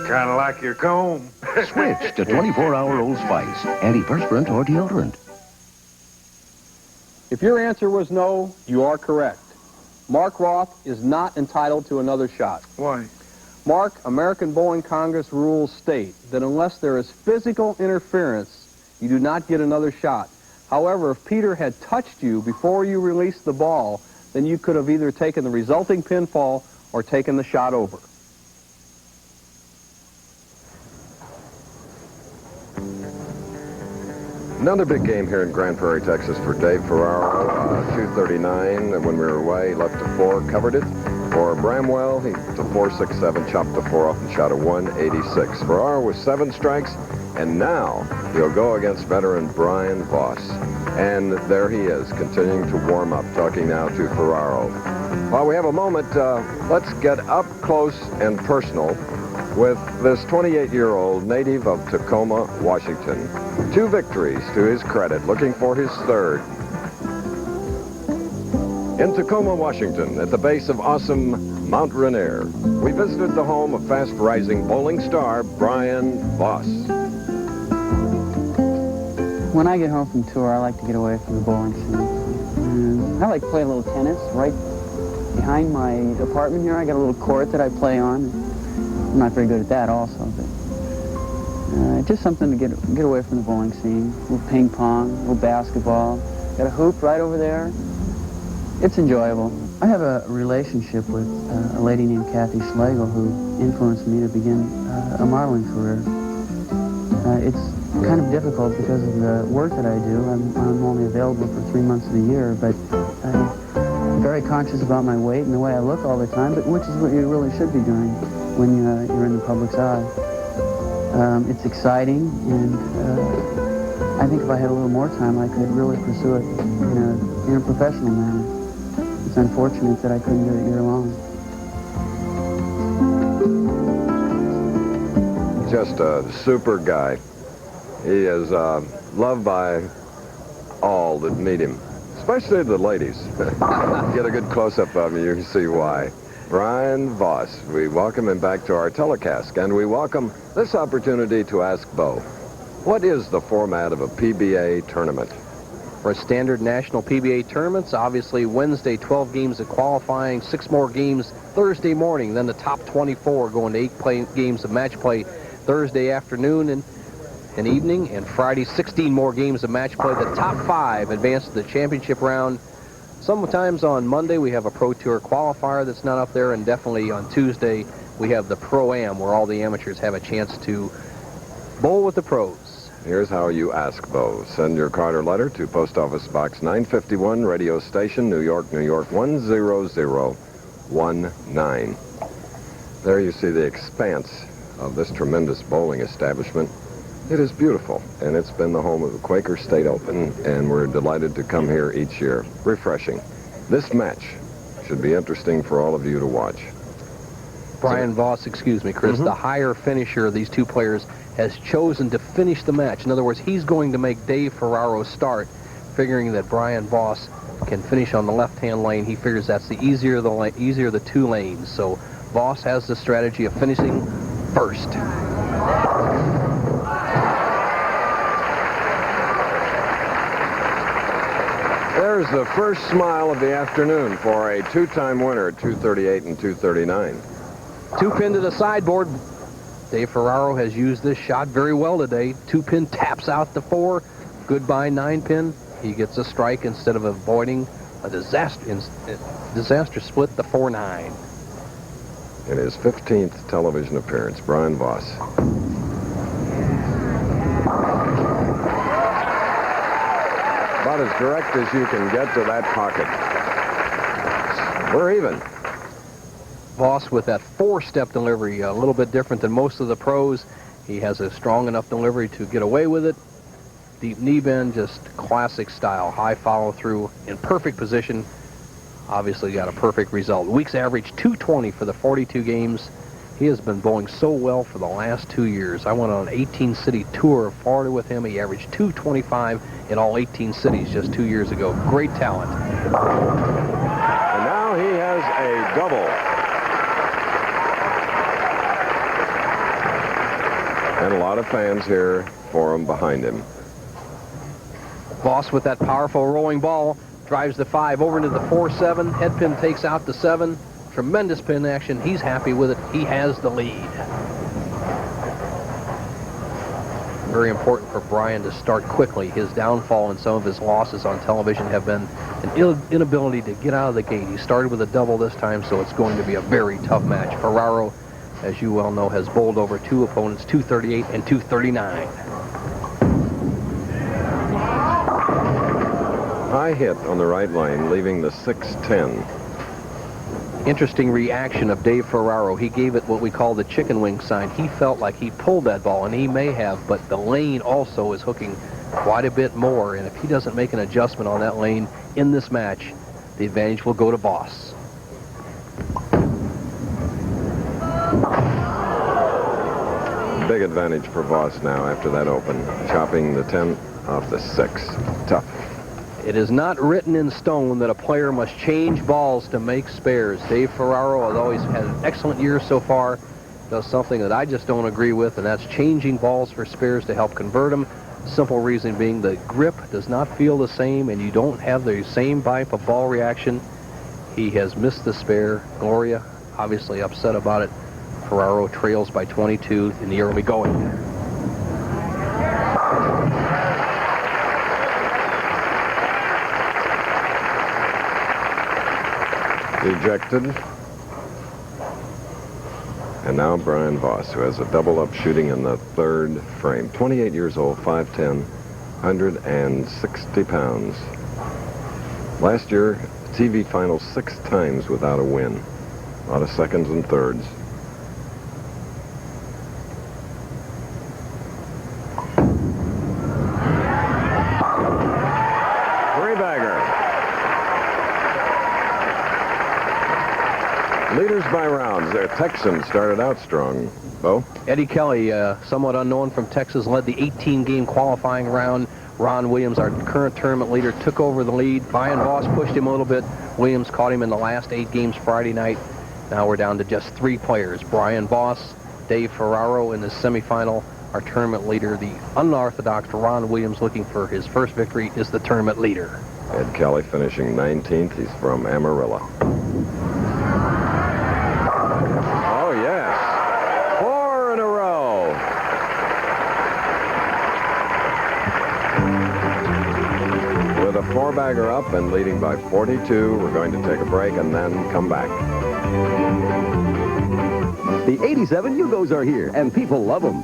Kind of like your comb. Switch to 24-hour Old Spice, antiperspirant or deodorant. If your answer was no, you are correct. Mark Roth is not entitled to another shot. Why? Mark, American Bowling Congress rules state that unless there is physical interference, you do not get another shot. However, if Peter had touched you before you released the ball, then you could have either taken the resulting pinfall or taken the shot over. Another big game here in Grand Prairie, Texas for Dave Ferraro. 239 when we were away, left to 4, covered it. For Bramwell, he to 467, chopped the 4 off and shot a 186. Ferraro with 7 strikes, and now he'll go against veteran Brian Voss. And there he is, continuing to warm up, talking now to Ferraro. While we have a moment, let's get up close and personal with this 28-year-old native of Tacoma, Washington. 2 victories to his credit, looking for his 3rd. In Tacoma, Washington, at the base of awesome Mount Rainier, we visited the home of fast-rising bowling star Brian Voss. When I get home from tour, I like to get away from the bowling scene. I like to play a little tennis right behind my apartment here. I got a little court that I play on. I'm not very good at that also, but just something to get away from the bowling scene. A little ping pong, a little basketball. Got a hoop right over there. It's enjoyable. I have a relationship with a lady named Kathy Schlegel who influenced me to begin a modeling career. It's kind of difficult because of the work that I do. I'm only available for 3 months of the year, but I'm very conscious about my weight and the way I look all the time, but which is what you really should be doing when you're in the public's eye. It's exciting, and I think if I had a little more time, I could really pursue it in a professional manner. It's unfortunate that I couldn't do it year long. Just a super guy. He is loved by all that meet him, especially the ladies. Get a good close-up of him, you can see why. Brian Voss, we welcome him back to our telecast, and we welcome this opportunity to ask Bo. What is the format of a PBA tournament? For standard national PBA tournaments, obviously Wednesday, 12 games of qualifying, 6 more games Thursday morning, then the top 24 going to 8 games of match play Thursday afternoon and evening, and Friday, 16 more games of match play. The top 5 advance to the championship round. Sometimes on Monday we have a Pro Tour qualifier that's not up there, and definitely on Tuesday we have the Pro-Am, where all the amateurs have a chance to bowl with the pros. Here's how you ask, Bo. Send your card or letter to Post Office Box 951, radio station, New York, New York, 10019. There you see the expanse of this tremendous bowling establishment. It is beautiful, and it's been the home of the Quaker State Open, and we're delighted to come here each year. Refreshing. This match should be interesting for all of you to watch. Brian Voss, excuse me, Chris, the higher finisher of these two players has chosen to finish the match. In other words, he's going to make Dave Ferraro start, figuring that Brian Voss can finish on the left-hand lane. He figures that's the easier of the 2 lanes. So Voss has the strategy of finishing first. There's the first smile of the afternoon for a 2-time winner, 238 and 239. 2-pin to the sideboard. Dave Ferraro has used this shot very well today. 2-pin taps out the 4. Goodbye 9-pin. He gets a strike instead of avoiding a disaster split, the 4-9. In his 15th television appearance, Brian Voss. About as direct as you can get to that pocket. We're even. Voss with that 4-step delivery, a little bit different than most of the pros. He has a strong enough delivery to get away with it. Deep knee bend, just classic style. High follow through in perfect position. Obviously got a perfect result. Week's average 220 for the 42 games. He has been bowling so well for the last 2 years. I went on an 18-city tour of Florida with him. He averaged 225 in all 18 cities just 2 years ago. Great talent. And now he has a double. And a lot of fans here for him behind him. Voss with that powerful rolling ball drives the 5 over into the 4-7. Head pin takes out the 7. Tremendous pin action. He's happy with it. He has the lead. Very important for Brian to start quickly. His downfall and some of his losses on television have been an inability to get out of the gate. He started with a double this time, so it's going to be a very tough match. Ferraro, as you well know, has bowled over 2 opponents, 238 and 239. High hit on the right lane, leaving the 6-10. Interesting reaction of Dave Ferraro. He gave it what we call the chicken wing sign. He felt like he pulled that ball, and he may have, but the lane also is hooking quite a bit more, and if he doesn't make an adjustment on that lane in this match, the advantage will go to Voss. Big advantage for Voss now after that open, chopping the 10 off the 6. Tough. It is not written in stone that a player must change balls to make spares. Dave Ferraro has always had an excellent year so far. Does something that I just don't agree with, and that's changing balls for spares to help convert them. Simple reason being the grip does not feel the same, and you don't have the same type of ball reaction. He has missed the spare. Gloria obviously upset about it. Ferraro trails by 22 in the early going. Ejected. And now Brian Voss, who has a double up shooting in the 3rd frame. 28 years old, 5'10", 160 pounds. Last year, TV final 6 times without a win. A lot of seconds and thirds. Leaders by rounds. Their Texans started out strong. Bo? Eddie Kelly, somewhat unknown from Texas, led the 18-game qualifying round. Ron Williams, our current tournament leader, took over the lead. Brian Voss pushed him a little bit. Williams caught him in the last 8 games Friday night. Now we're down to just 3 players. Brian Voss, Dave Ferraro in the semifinal, Our tournament leader, the unorthodox Ron Williams, looking for his first victory, is the tournament leader. Ed Kelly finishing 19th. He's from Amarillo. Oh, yes. 4 in a row. With a 4-bagger up and leading by 42, we're going to take a break and then come back. The 87 Yugos are here, and people love them.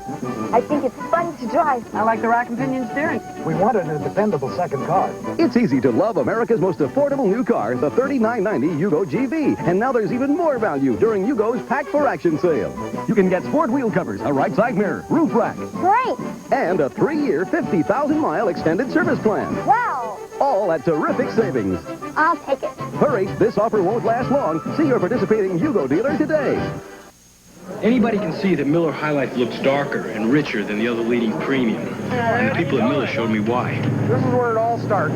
I think it's fun to drive. I like the rack and pinion steering. We wanted a dependable second car. It's easy to love America's most affordable new car, the $39.90 Yugo GV. And now there's even more value during Yugo's Pack for Action sale. You can get sport wheel covers, a right side mirror, roof rack. Great. And a 3-year, 50,000-mile extended service plan. Wow. All at terrific savings. I'll take it. Hurry, this offer won't last long. See your participating Yugo dealer today. Anybody can see that Miller High Life looks darker and richer than the other leading premium. And the people at Miller showed me why. This is where it all starts.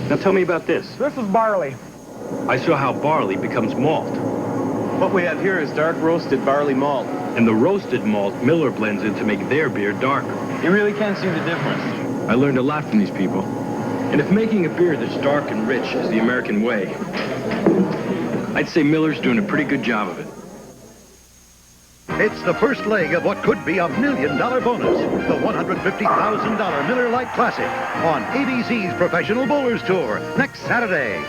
Now tell me about this. This is barley. I saw how barley becomes malt. What we have here is dark roasted barley malt. And the roasted malt Miller blends in to make their beer darker. You really can see the difference. I learned a lot from these people. And if making a beer that's dark and rich is the American way, I'd say Miller's doing a pretty good job of it. It's the first leg of what could be a $1 million bonus, the $150,000 Miller Lite Classic on ABC's Professional Bowlers Tour next Saturday.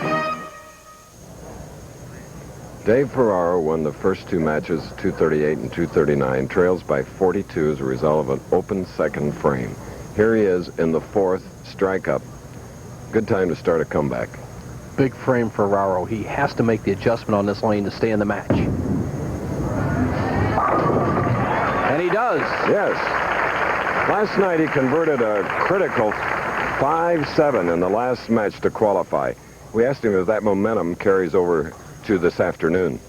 Dave Ferraro won the first 2 matches, 238 and 239, trails by 42 as a result of an open second frame. Here he is in the 4th, strike up. Good time to start a comeback. Big frame for Ferraro. He has to make the adjustment on this lane to stay in the match. And he does. Yes. Last night he converted a critical 5-7 in the last match to qualify. We asked him if that momentum carries over to this afternoon.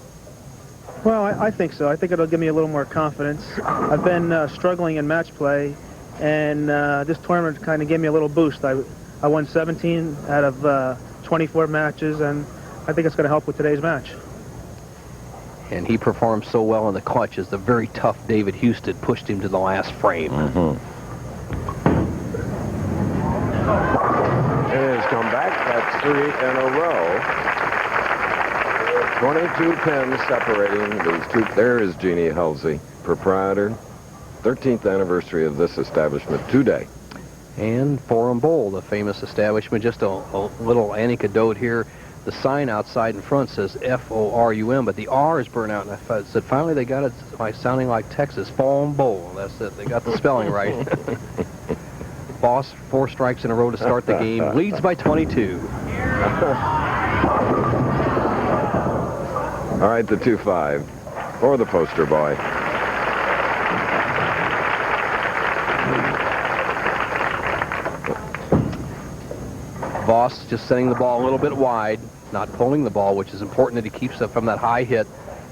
Well, I think so. I think it'll give me a little more confidence. I've been struggling in match play, and this tournament kind of gave me a little boost. I won 17 out of 24 matches, and I think it's going to help with today's match. And he performed so well in the clutch as the very tough David Houston pushed him to the last frame. His comeback, that's 3 in a row. 22 pins separating these two. There is Jeannie Halsey, proprietor. 13th anniversary of this establishment today. And Forum Bowl, the famous establishment. Just a little anecdote here. The sign outside in front says F-O-R-U-M, but the R is burnt out. And I said, finally they got it by sounding like Texas. Forum Bowl. That's it. They got the spelling right. Voss, 4 strikes in a row to start the game. Leads by 22. All right, the 2-5 for the poster boy. Voss just setting the ball a little bit wide, not pulling the ball, which is important that he keeps it from that high hit.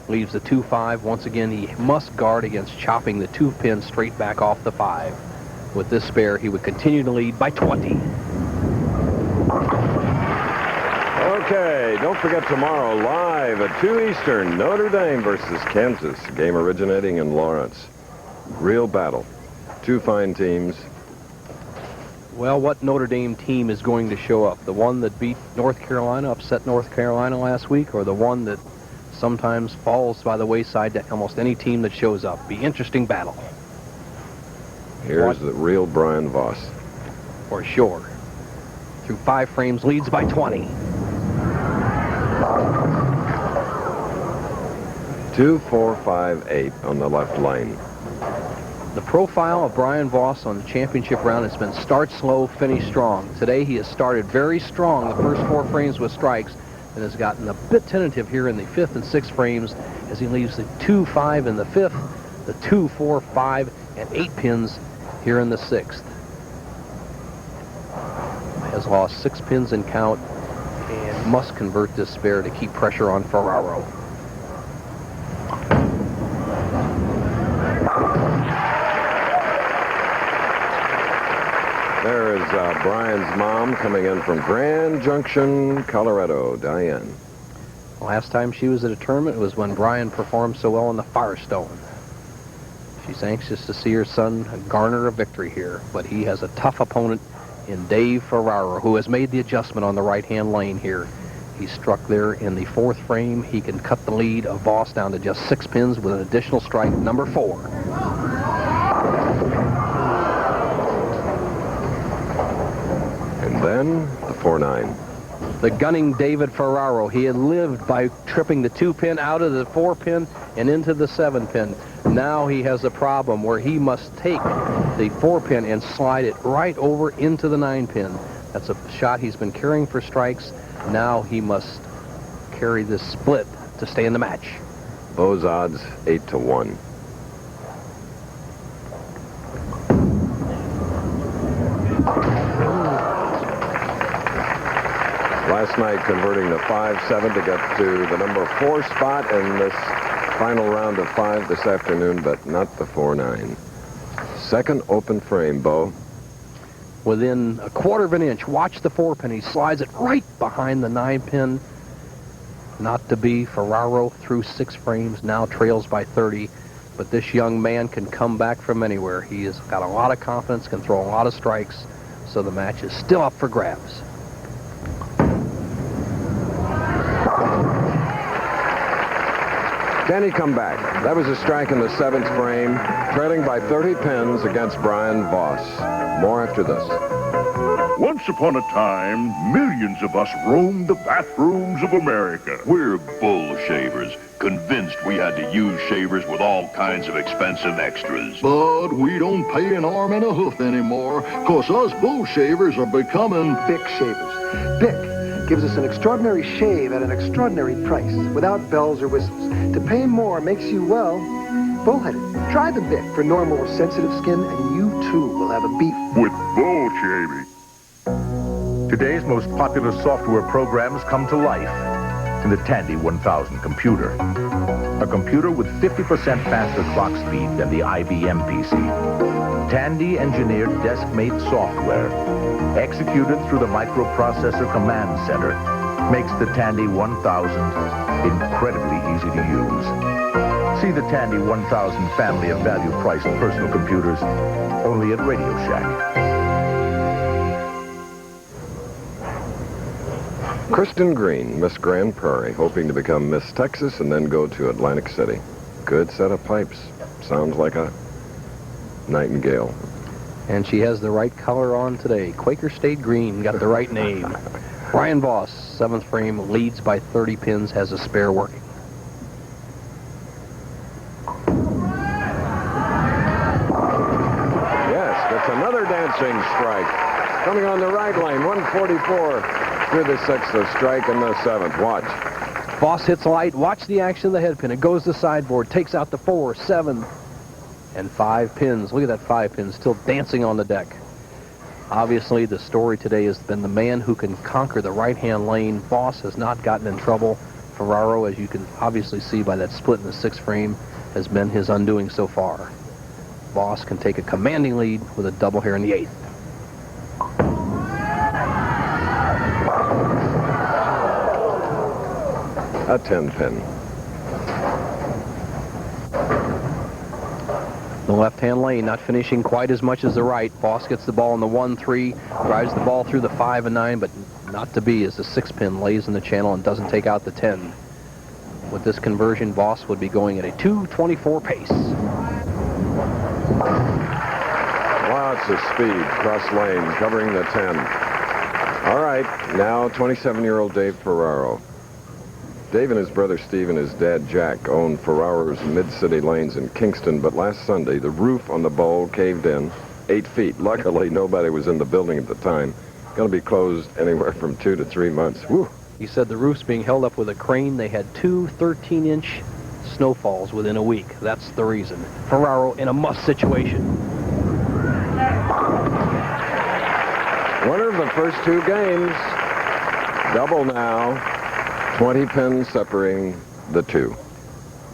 Leaves the 2-5. Once again, he must guard against chopping the 2 pins straight back off the 5. With this spare, he would continue to lead by 20. Okay, don't forget tomorrow, live at 2 Eastern, Notre Dame versus Kansas. Game originating in Lawrence. Real battle. 2 fine teams. Well, what Notre Dame team is going to show up? The one that beat North Carolina, upset North Carolina last week, or the one that sometimes falls by the wayside to almost any team that shows up? Be interesting battle. Here's the real Brian Voss. For sure. Through 5 frames, leads by 20. 2, 4, 5, 8 on the left lane. The profile of Brian Voss on the championship round has been start slow, finish strong. Today he has started very strong the first 4 frames with strikes and has gotten a bit tentative here in the 5th and 6th frames as he leaves the 2, 5 in the 5th, the 2, 4, 5, and 8 pins here in the 6th. Has lost 6 pins in count and must convert this spare to keep pressure on Ferraro. There is Brian's mom coming in from Grand Junction, Colorado, Diane. Last time she was at a tournament was when Brian performed so well in the Firestone. She's anxious to see her son garner a victory here, but he has a tough opponent in Dave Ferraro, who has made the adjustment on the right-hand lane here. He struck there in the 4th frame. He can cut the lead of Voss down to just 6 pins with an additional strike, number 4. And then the 4-9. The gunning David Ferraro. He had lived by tripping the 2-pin out of the 4-pin and into the 7-pin. Now he has a problem where he must take the 4-pin and slide it right over into the 9-pin. That's a shot he's been carrying for strikes. Now he must carry this split to stay in the match. Those odds 8-1. Last night converting the 5-7 to get to the number 4 spot in this final round of 5 this afternoon, but not the 4-9. Second open frame, Bo. Within a 1/4 of an inch, watch the 4-pin. He slides it right behind the 9-pin. Not to be. Ferraro through 6 frames, now trails by 30. But this young man can come back from anywhere. He has got a lot of confidence, can throw a lot of strikes, so the match is still up for grabs. Can he come back? That was a strike in the 7th frame, trailing by 30 pins against Brian Voss. More after this. Once upon a time, millions of us roamed the bathrooms of America. We're bull shavers, convinced we had to use shavers with all kinds of expensive extras. But we don't pay an arm and a hoof anymore, 'cause us bull shavers are becoming Bic shavers. Bic gives us an extraordinary shave at an extraordinary price, without bells or whistles. To pay more makes you, well, bullheaded. Try the Bic for normal or sensitive skin, and you too will have a beef with bull shaving. Today's most popular software programs come to life in the Tandy 1000 computer. A computer with 50% faster clock speed than the IBM PC. Tandy engineered desk-mate software, executed through the microprocessor command center, makes the Tandy 1000 incredibly easy to use. See the Tandy 1000 family of value-priced personal computers only at Radio Shack. Kristen Green, Miss Grand Prairie, hoping to become Miss Texas and then go to Atlantic City. Good set of pipes. Sounds like a nightingale. And she has the right color on today. Quaker State Green, got the right name. Brian Voss, 7th frame, leads by 30 pins, has a spare working. Yes, that's another dancing strike. Coming on the right lane, 144 through the 6th, a strike in the 7th. Watch. Voss hits light. Watch the action of the head pin. It goes to sideboard, takes out the 4, 7, and 5 pins. Look at that 5 pin still dancing on the deck. Obviously, the story today has been the man who can conquer the right-hand lane. Voss has not gotten in trouble. Ferraro, as you can obviously see by that split in the 6th frame, has been his undoing so far. Voss can take a commanding lead with a double here in the 8th. A 10-pin. The left-hand lane not finishing quite as much as the right. Voss gets the ball in the 1-3, drives the ball through the 5 and 9, but not to be as the 6-pin lays in the channel and doesn't take out the 10. With this conversion, Voss would be going at a 2:24 pace. Lots of speed, cross lane, covering the 10. All right, now 27-year-old Dave Ferraro. Dave and his brother Steve and his dad Jack own Ferraro's Mid-City Lanes in Kingston, but last Sunday the roof on the bowl caved in 8 feet. Luckily, nobody was in the building at the time. Going to be closed anywhere from 2 to 3 months. Whew. He said the roof's being held up with a crane. They had 2 13-inch snowfalls within a week. That's the reason. Ferraro in a must situation. Winner of the first 2 games. Double now. 20 pins separating the 2.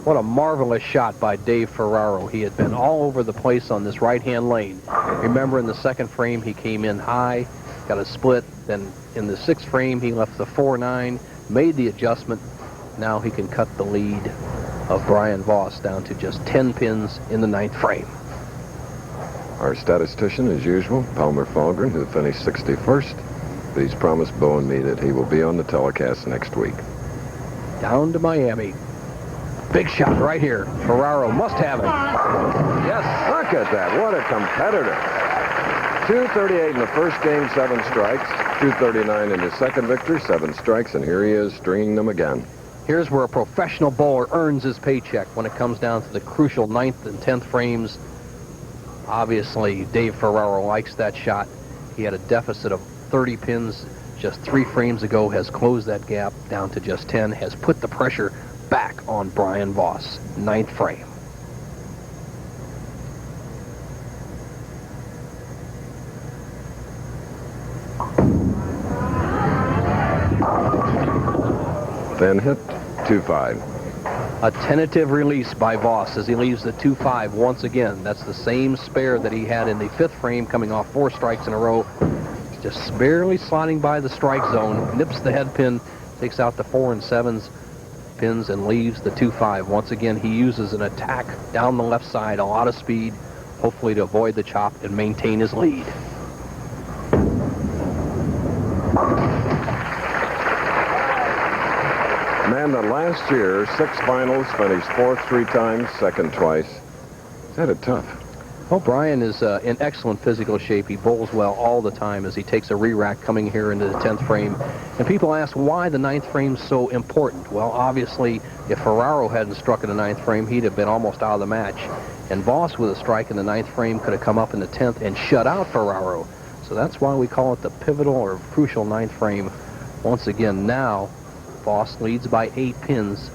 What a marvelous shot by Dave Ferraro. He had been all over the place on this right-hand lane. Remember, in the 2nd frame, he came in high, got a split. Then in the 6th frame, he left the 4-9, made the adjustment. Now he can cut the lead of Brian Voss down to just 10 pins in the 9th frame. Our statistician, as usual, Palmer Falgren, who finished 61st. He's promised Bo and me that he will be on the telecast next week. Down to Miami. Big shot right here. Ferraro must have it. Yes. Look at that. What a competitor. 238 in the first game, 7 strikes. 239 in his second victory, 7 strikes, and here he is stringing them again. Here's where a professional bowler earns his paycheck when it comes down to the crucial 9th and 10th frames. Obviously, Dave Ferraro likes that shot. He had a deficit of 30 pins just 3 frames ago, has closed that gap down to just 10, has put the pressure back on Brian Voss. 9th frame. Thin hit, 2-5. A tentative release by Voss as he leaves the 2-5 once again. That's the same spare that he had in the 5th frame, coming off 4 strikes in a row. Just barely sliding by the strike zone, nips the head pin, takes out the 4 and 7s pins, and leaves the 2-5. Once again, he uses an attack down the left side, a lot of speed, hopefully to avoid the chop and maintain his lead. Man that last year, 6 finals, finished 4th 3 times, 2nd twice. He's had it tough. Well, Brian is in excellent physical shape. He bowls well all the time as he takes a re-rack coming here into the 10th frame. And people ask why the 9th frame is so important. Well, obviously, if Ferraro hadn't struck in the 9th frame, he'd have been almost out of the match. And Voss, with a strike in the 9th frame, could have come up in the 10th and shut out Ferraro. So that's why we call it the pivotal or crucial 9th frame. Once again, now, Voss leads by 8 pins.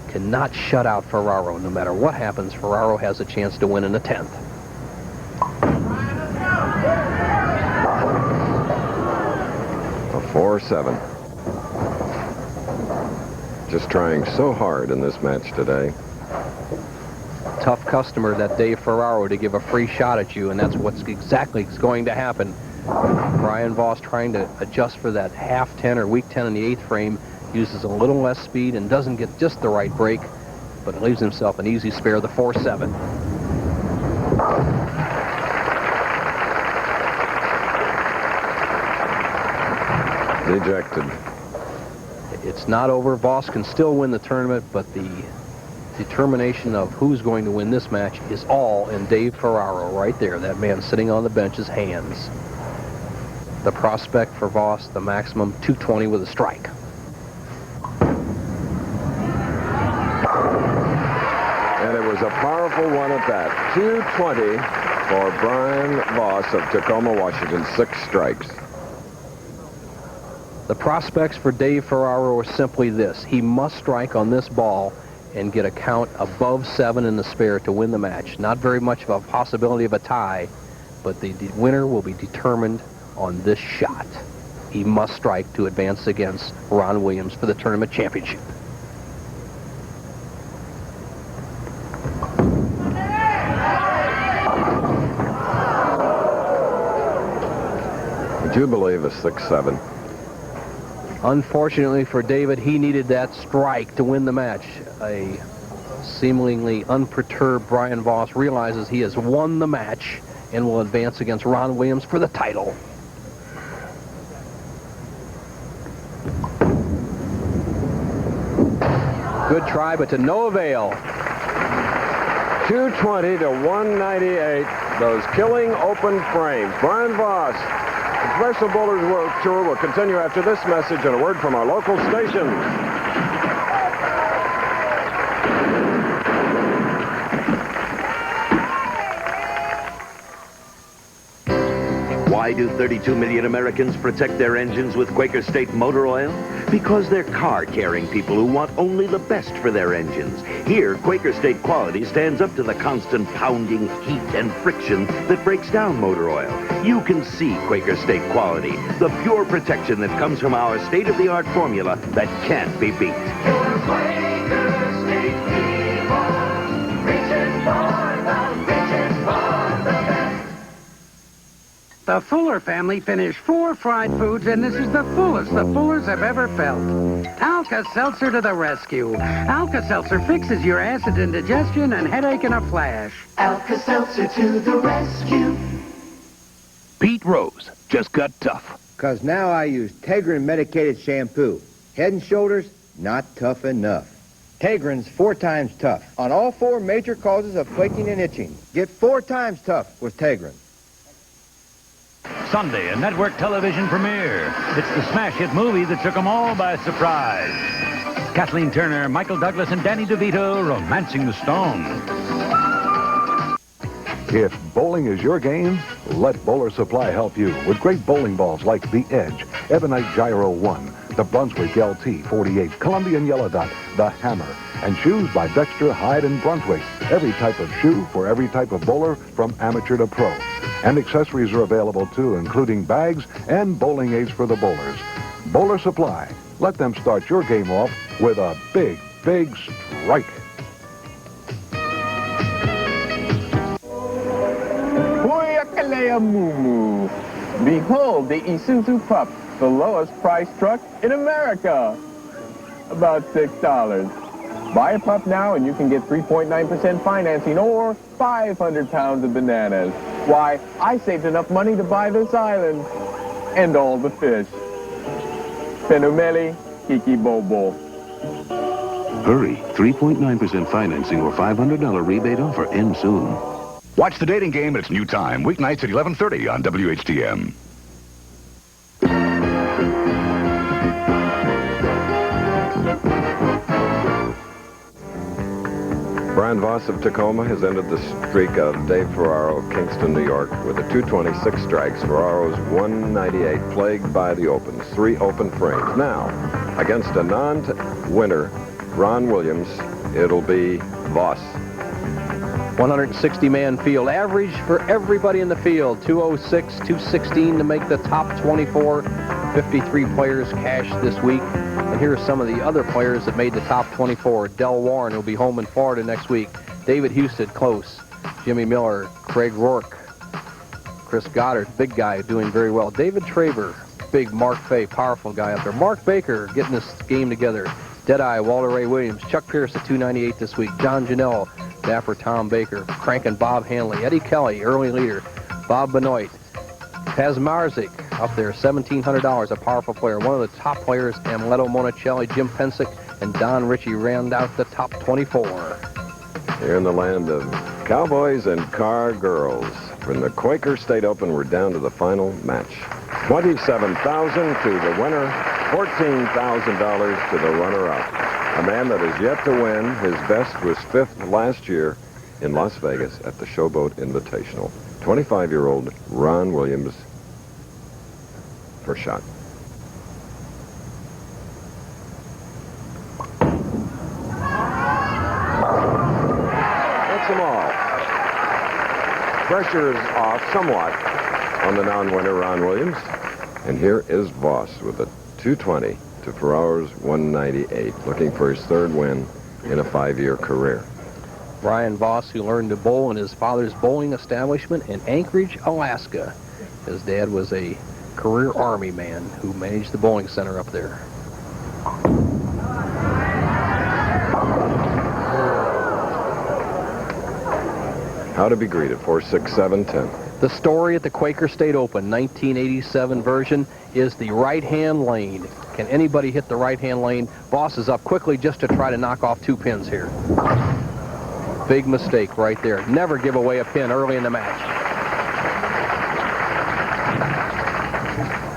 Cannot shut out Ferraro. No matter what happens, Ferraro has a chance to win in the 10th. A 4-7. Just trying so hard in this match today. Tough customer, that Dave Ferraro, to give a free shot at you, and that's what's exactly going to happen. Brian Voss trying to adjust for that half 10 or weak 10 in the 8th frame, uses a little less speed and doesn't get just the right break, but leaves himself an easy spare, the 4-7. Dejected. It's not over. Voss can still win the tournament, but the determination of who's going to win this match is all in Dave Ferraro right there. That man sitting on the bench's hands. The prospect for Voss, the maximum 220 with a strike. And it was a powerful one at that. 220 for Brian Voss of Tacoma, Washington. 6 strikes. The prospects for Dave Ferraro are simply this. He must strike on this ball and get a count above 7 in the spare to win the match. Not very much of a possibility of a tie, but the winner will be determined on this shot. He must strike to advance against Ron Williams for the tournament championship. Would you believe a 6-7? Unfortunately for David, he needed that strike to win the match. A seemingly unperturbed Brian Voss realizes he has won the match and will advance against Ron Williams for the title. Good try, but to no avail. 220 to 198. Those killing open frames. Brian Voss, the Professional Bowlers World Tour, will continue after this message and a word from our local station. Why do 32 million Americans protect their engines with Quaker State motor oil? Because they're car-caring people who want only the best for their engines. Here, Quaker State quality stands up to the constant pounding, heat, and friction that breaks down motor oil. You can see Quaker State quality, the pure protection that comes from our state-of-the-art formula that can't be beat. Your Quaker State people, reaching for the best. The Fuller family finished 4 fried foods, and this is the fullest the Fullers have ever felt. Alka-Seltzer to the rescue. Alka-Seltzer fixes your acid indigestion and headache in a flash. Alka-Seltzer to the rescue. Pete Rose just got tough. Because now I use Tegrin medicated shampoo. Head and Shoulders, not tough enough. Tegrin's 4 times tough on all 4 major causes of quaking and itching. Get 4 times tough with Tegrin. Sunday, a network television premiere. It's the smash hit movie that took them all by surprise. Kathleen Turner, Michael Douglas, and Danny DeVito romancing the stone. If bowling is your game, let Bowler Supply help you with great bowling balls like the Edge, Ebonite Gyro 1, the Brunswick LT 48, Colombian Yellow Dot, the Hammer, and shoes by Dexter, Hyde, and Brunswick. Every type of shoe for every type of bowler from amateur to pro. And accessories are available too, including bags and bowling aids for the bowlers. Bowler Supply. Let them start your game off with a big, big strike. Moo. Behold the Isuzu Pup, the lowest priced truck in America. About $6. Buy a pup now and you can get 3.9% financing or 500 pounds of bananas. Why, I saved enough money to buy this island and all the fish. Penumeli, Kiki Bobo. Hurry, 3.9% financing or $500 rebate offer ends soon. Watch The Dating Game at its new time, weeknights at 11:30 on WHTM. Brian Voss of Tacoma has ended the streak of Dave Ferraro of Kingston, New York, with a 226 strikes. Ferraro's 198, plagued by the opens, 3 open frames. Now, against a non-winner, Ron Williams, it'll be Voss. 160-man field. Average for everybody in the field, 206, 216 to make the top 24. 53 players cashed this week. And here are some of the other players that made the top 24. Del Warren, who'll be home in Florida next week. David Houston, close. Jimmy Miller, Craig Rourke, Chris Goddard, big guy, doing very well. David Traver, big. Mark Fay, powerful guy up there. Mark Baker, getting this game together. Deadeye, Walter Ray Williams. Chuck Pierce at 298 this week. John Janelle, Dapper Tom Baker, cranking Bob Hanley. Eddie Kelly, early leader. Bob Benoit. Taz Marzik up there, $1,700, a powerful player. One of the top players, Amleto Monicelli, Jim Pensick, and Don Ritchie round out the top 24. Here in the land of cowboys and car girls. From the Quaker State Open, we're down to the final match. $27,000 to the winner, $14,000 to the runner-up. A man that is yet to win. His best was 5th last year in Las Vegas at the Showboat Invitational. 25-year-old Ron Williams. First shot. Hits them all. Pressure is off somewhat on the non-winner, Ron Williams. And here is Voss with a 220 to Ferraro's 198, looking for his 3rd win in a 5-year career. Brian Voss, who learned to bowl in his father's bowling establishment in Anchorage, Alaska. His dad was a career Army man who managed the bowling center up there. How to be greeted, 4, 6, 7, 10. The story at the Quaker State Open, 1987 version, is the right-hand lane. Can anybody hit the right-hand lane? Voss is up quickly just to try to knock off 2 pins here. Big mistake right there. Never give away a pin early in the match.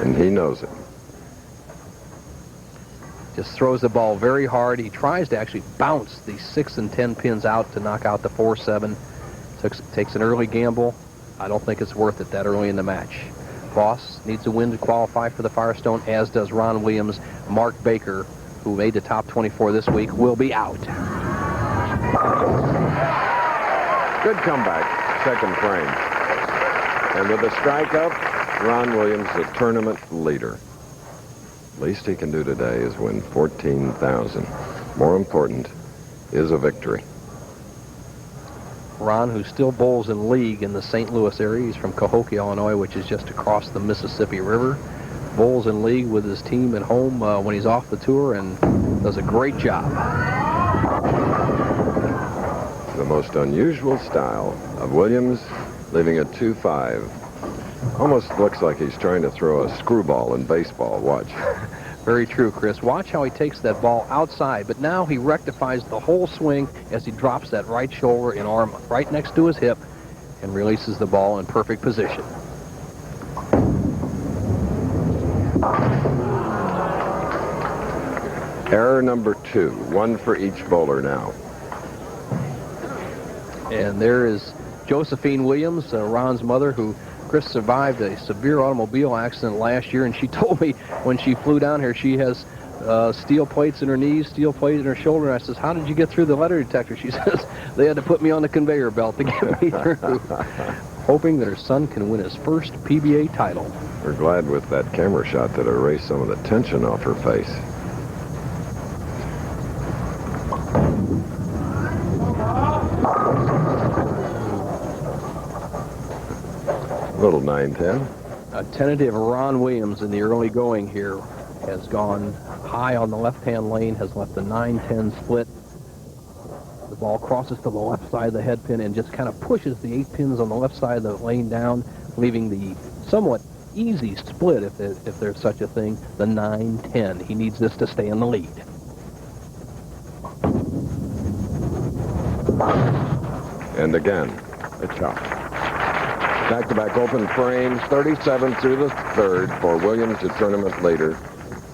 And he knows it. Just throws the ball very hard. He tries to actually bounce the 6 and 10 pins out to knock out the 4-7. Takes an early gamble. I don't think it's worth it that early in the match. Voss needs a win to qualify for the Firestone, as does Ron Williams. Mark Baker, who made the top 24 this week, will be out. Good comeback, 2nd frame. And with a strike up, Ron Williams, the tournament leader. Least he can do today is win $14,000. More important is a victory. Ron, who still bowls in league in the St. Louis area. He's from Cahokia, Illinois, which is just across the Mississippi River. Bowls in league with his team at home when he's off the tour and does a great job. The most unusual style of Williams, leaving a 2-5. Almost looks like he's trying to throw a screwball in baseball. Watch. Very true, Chris. Watch how he takes that ball outside, but now he rectifies the whole swing as he drops that right shoulder and arm right next to his hip and releases the ball in perfect position. Error number 2, 1 for each bowler now. And there is Josephine Williams, Ron's mother, who Chris survived a severe automobile accident last year, and she told me when she flew down here she has steel plates in her knees, steel plates in her shoulder. And I says, how did you get through the letter detector? She says, they had to put me on the conveyor belt to get me through. Hoping that her son can win his first PBA title. We're glad with that camera shot that erased some of the tension off her face. Little 9-10. A tentative Ron Williams in the early going here has gone high on the left-hand lane, has left the 9-10 split. The ball crosses to the left side of the head pin and just kind of pushes the 8 pins on the left side of the lane down, leaving the somewhat easy split, if there's such a thing, the 9-10. He needs this to stay in the lead. And again, a chop. Back-to-back open frames, 37 through the third for Williams, the tournament leader.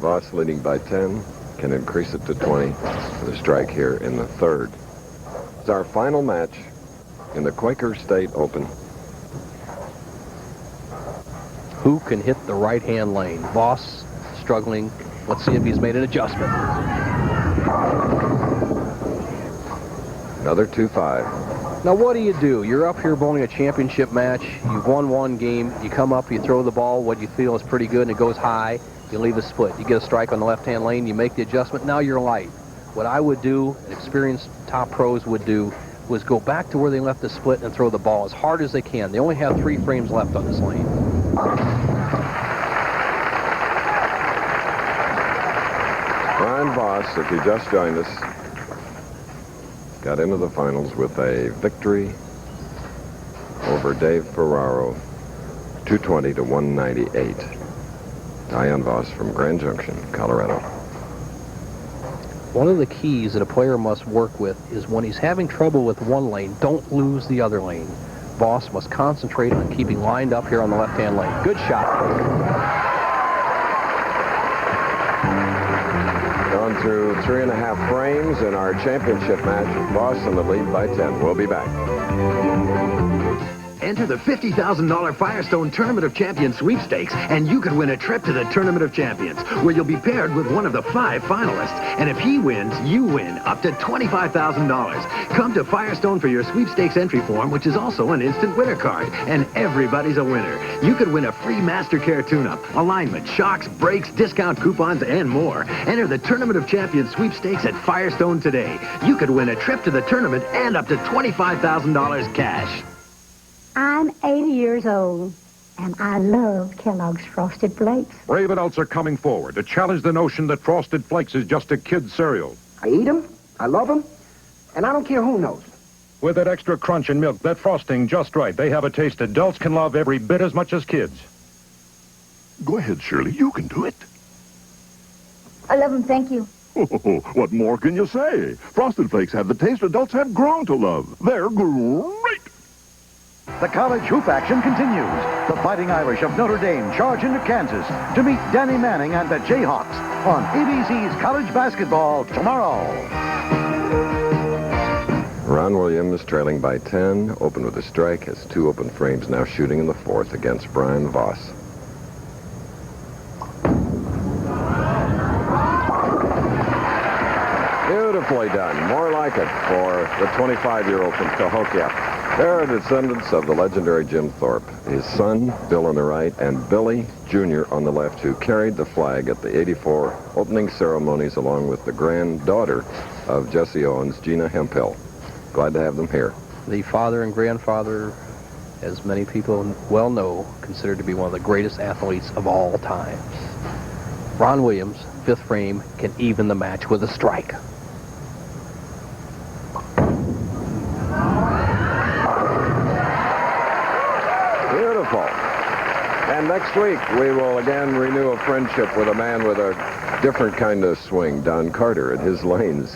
Voss leading by 10, can increase it to 20 with a strike here in the third. It's our final match in the Quaker State Open. Who can hit the right-hand lane? Voss struggling. Let's see if he's made an adjustment. Another 2-5. Now, what do you do? You're up here bowling a championship match. You've won one game. You come up, you throw the ball, what you feel is pretty good, and it goes high. You leave a split. You get a strike on the left-hand lane. You make the adjustment. Now you're light. What I would do, and experienced top pros would do, was go back to where they left the split and throw the ball as hard as they can. They only have 3 frames left on this lane. Brian Voss, if you just joined us, got into the finals with a victory over Dave Ferraro, 220 to 198. Brian Voss from Grand Junction, Colorado. One of the keys that a player must work with is when he's having trouble with one lane, don't lose the other lane. Voss must concentrate on keeping lined up here on the left-hand lane. Good shot. Gone through 3.5 frames in our championship match. Voss in the lead by 10. We'll be back. Enter the $50,000 Firestone Tournament of Champions sweepstakes, and you could win a trip to the Tournament of Champions, where you'll be paired with one of the 5 finalists. And if he wins, you win up to $25,000. Come to Firestone for your sweepstakes entry form, which is also an instant winner card. And everybody's a winner. You could win a free Master Care tune-up, alignment, shocks, brakes, discount coupons, and more. Enter the Tournament of Champions sweepstakes at Firestone today. You could win a trip to the tournament and up to $25,000 cash. I'm 80 years old, and I love Kellogg's Frosted Flakes. Brave adults are coming forward to challenge the notion that Frosted Flakes is just a kid's cereal. I eat them, I love them, and I don't care who knows. With that extra crunch and milk, that frosting just right, they have a taste adults can love every bit as much as kids. Go ahead, Shirley. You can do it. I love them, thank you. Oh, what more can you say? Frosted Flakes have the taste adults have grown to love. They're great. The college hoop action continues. The Fighting Irish of Notre Dame charge into Kansas to meet Danny Manning and the Jayhawks on ABC's College Basketball tomorrow. Ron Williams trailing by 10, open with a strike, has 2 open frames now shooting in the 4th against Brian Voss. Beautifully done. More like it for the 25-year-old from Cahokia. They're descendants of the legendary Jim Thorpe. His son, Bill on the right, and Billy Jr. on the left, who carried the flag at the 84 opening ceremonies along with the granddaughter of Jesse Owens, Gina Hemphill. Glad to have them here. The father and grandfather, as many people well know, considered to be one of the greatest athletes of all time. Ron Williams, fifth frame, can even the match with a strike. Beautiful. And next week, we will again renew a friendship with a man with a different kind of swing, Don Carter, at his lanes.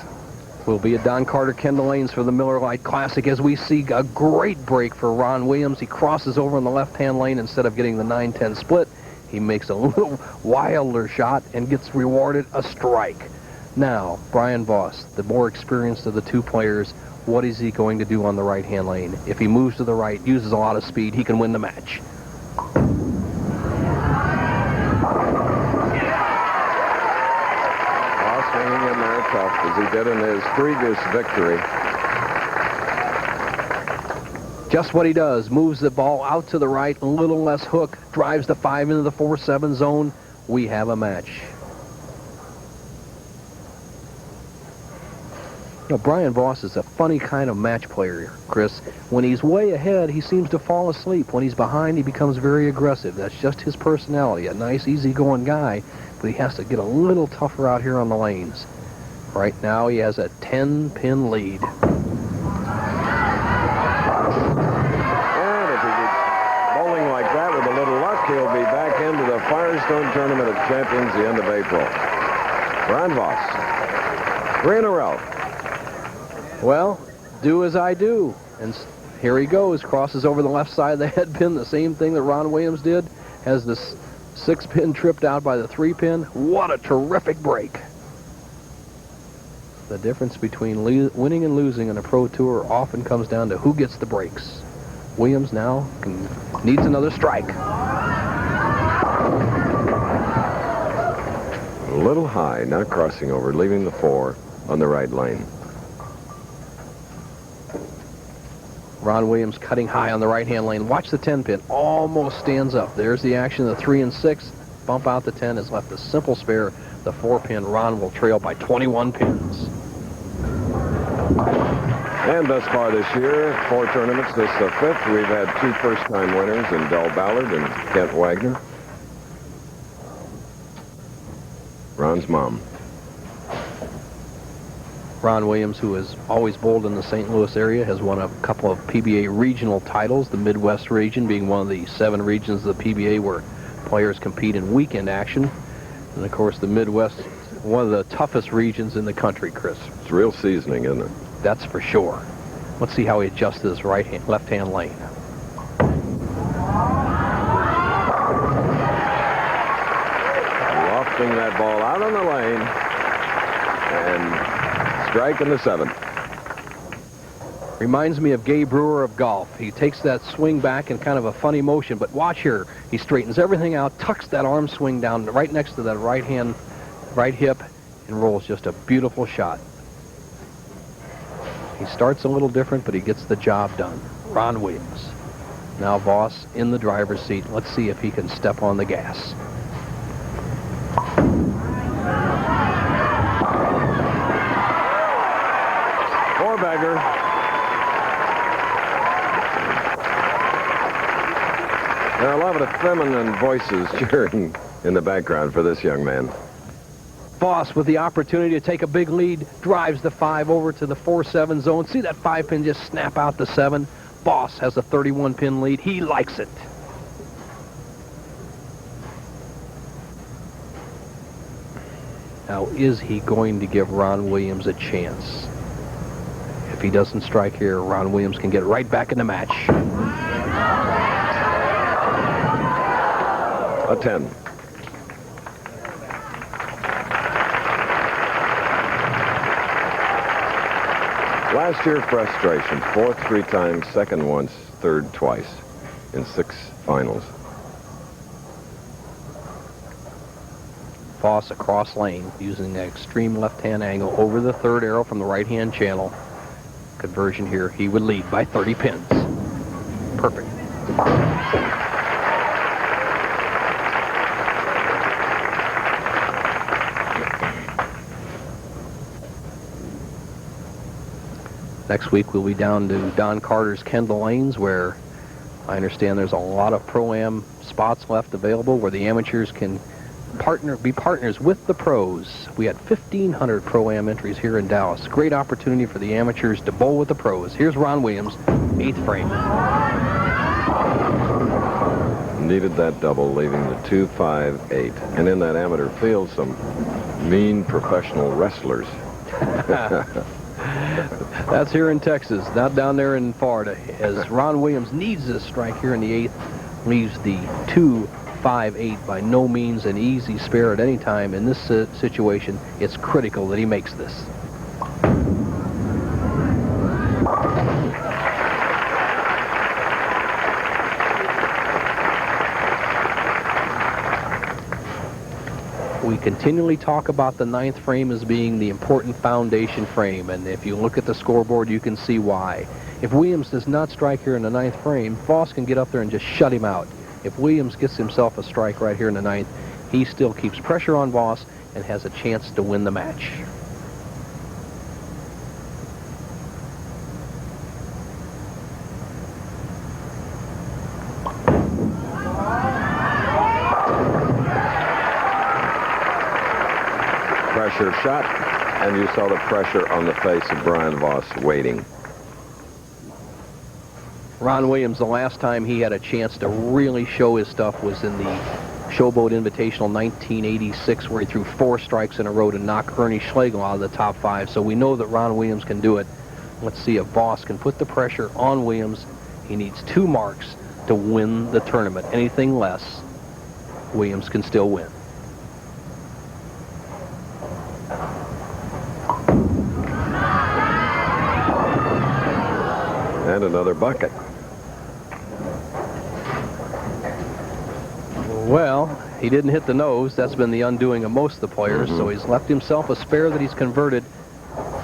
We'll be at Don Carter Kendall Lanes for the Miller Lite Classic as we see a great break for Ron Williams. He crosses over in the left-hand lane instead of getting the 9-10 split. He makes a little wilder shot and gets rewarded a strike. Now, Brian Voss, the more experienced of the two players, what is he going to do on the right-hand lane? If he moves to the right, uses a lot of speed, he can win the match. Hanging in there tough, as he did in his previous victory. Just what he does. Moves the ball out to the right, a little less hook, drives the 5 into the 4-7 zone. We have a match. Now, Brian Voss is a funny kind of match player, Chris. When he's way ahead, he seems to fall asleep. When he's behind, he becomes very aggressive. That's just his personality. A nice, easygoing guy, but he has to get a little tougher out here on the lanes. Right now, he has a 10-pin lead. And if he gets bowling like that with a little luck, he'll be back into the Firestone Tournament of Champions the end of April. Brian Voss, 3 in a row. Well, do as I do. And here he goes, crosses over the left side of the head pin, the same thing that Ron Williams did. Has this 6-pin tripped out by the 3-pin. What a terrific break. The difference between winning and losing on a pro tour often comes down to who gets the breaks. Williams now needs another strike. A little high, not crossing over, leaving the 4 on the right lane. Ron Williams cutting high on the right-hand lane. Watch the 10-pin. Almost stands up. There's the action. The 3 and 6. Bump out the 10 has left a simple spare. The 4-pin. Ron will trail by 21 pins. And thus far this year, 4 tournaments. This is the 5th. We've had 2 first-time winners in Del Ballard and Kent Wagner. Ron's mom. Ron Williams, who has always bowled in the St. Louis area, has won a couple of PBA regional titles, the Midwest region being one of the 7 regions of the PBA where players compete in weekend action. And, of course, the Midwest, one of the toughest regions in the country, Chris. It's real seasoning, isn't it? That's for sure. Let's see how he adjusts his left-hand lane. Lofting that ball out on the lane. And strike in the 7th. Reminds me of Gabe Brewer of golf. He takes that swing back in kind of a funny motion, but watch here. He straightens everything out, tucks that arm swing down right next to that right hip, and rolls just a beautiful shot. He starts a little different, but he gets the job done. Ron Williams. Now Voss in the driver's seat. Let's see if he can step on the gas. Four-bagger. There are a lot of feminine voices cheering in the background for this young man. Voss with the opportunity to take a big lead, drives the 5 over to the 4-7 zone. See that 5-pin just snap out the 7. Voss has a 31-pin lead. He likes it. Now, is he going to give Ron Williams a chance? If he doesn't strike here, Ron Williams can get right back in the match. A 10. Last year, frustration. 4th 3 times, 2nd once, 3rd twice in 6 finals. Voss across lane using an extreme left-hand angle over the 3rd arrow from the right-hand channel. Conversion here, he would lead by 30 pins. Perfect. Next week we'll be down to Don Carter's Kendall Lanes, where I understand there's a lot of Pro-Am spots left available where the amateurs can be partners with the pros. We had 1,500 Pro-Am entries here in Dallas. Great opportunity for the amateurs to bowl with the pros. Here's Ron Williams, 8th frame. Needed that double, leaving the 2-5-8. And in that amateur field, some mean professional wrestlers. That's here in Texas, not down there in Florida, as Ron Williams needs this strike here in the 8th, leaves the 2-5-8 by no means an easy spare at any time. In this situation, it's critical that he makes this. We continually talk about the 9th frame as being the important foundation frame, and if you look at the scoreboard, you can see why. If Williams does not strike here in the 9th frame, Voss can get up there and just shut him out. If Williams gets himself a strike right here in the 9th, he still keeps pressure on Voss and has a chance to win the match. Pressure shot, and you saw the pressure on the face of Brian Voss waiting. Ron Williams, the last time he had a chance to really show his stuff was in the Showboat Invitational 1986, where he threw 4 strikes in a row to knock Ernie Schlegel out of the top 5. So we know that Ron Williams can do it. Let's see if Voss can put the pressure on Williams. He needs 2 marks to win the tournament. Anything less, Williams can still win. And another bucket. Well, he didn't hit the nose. That's been the undoing of most of the players. So he's left himself a spare that he's converted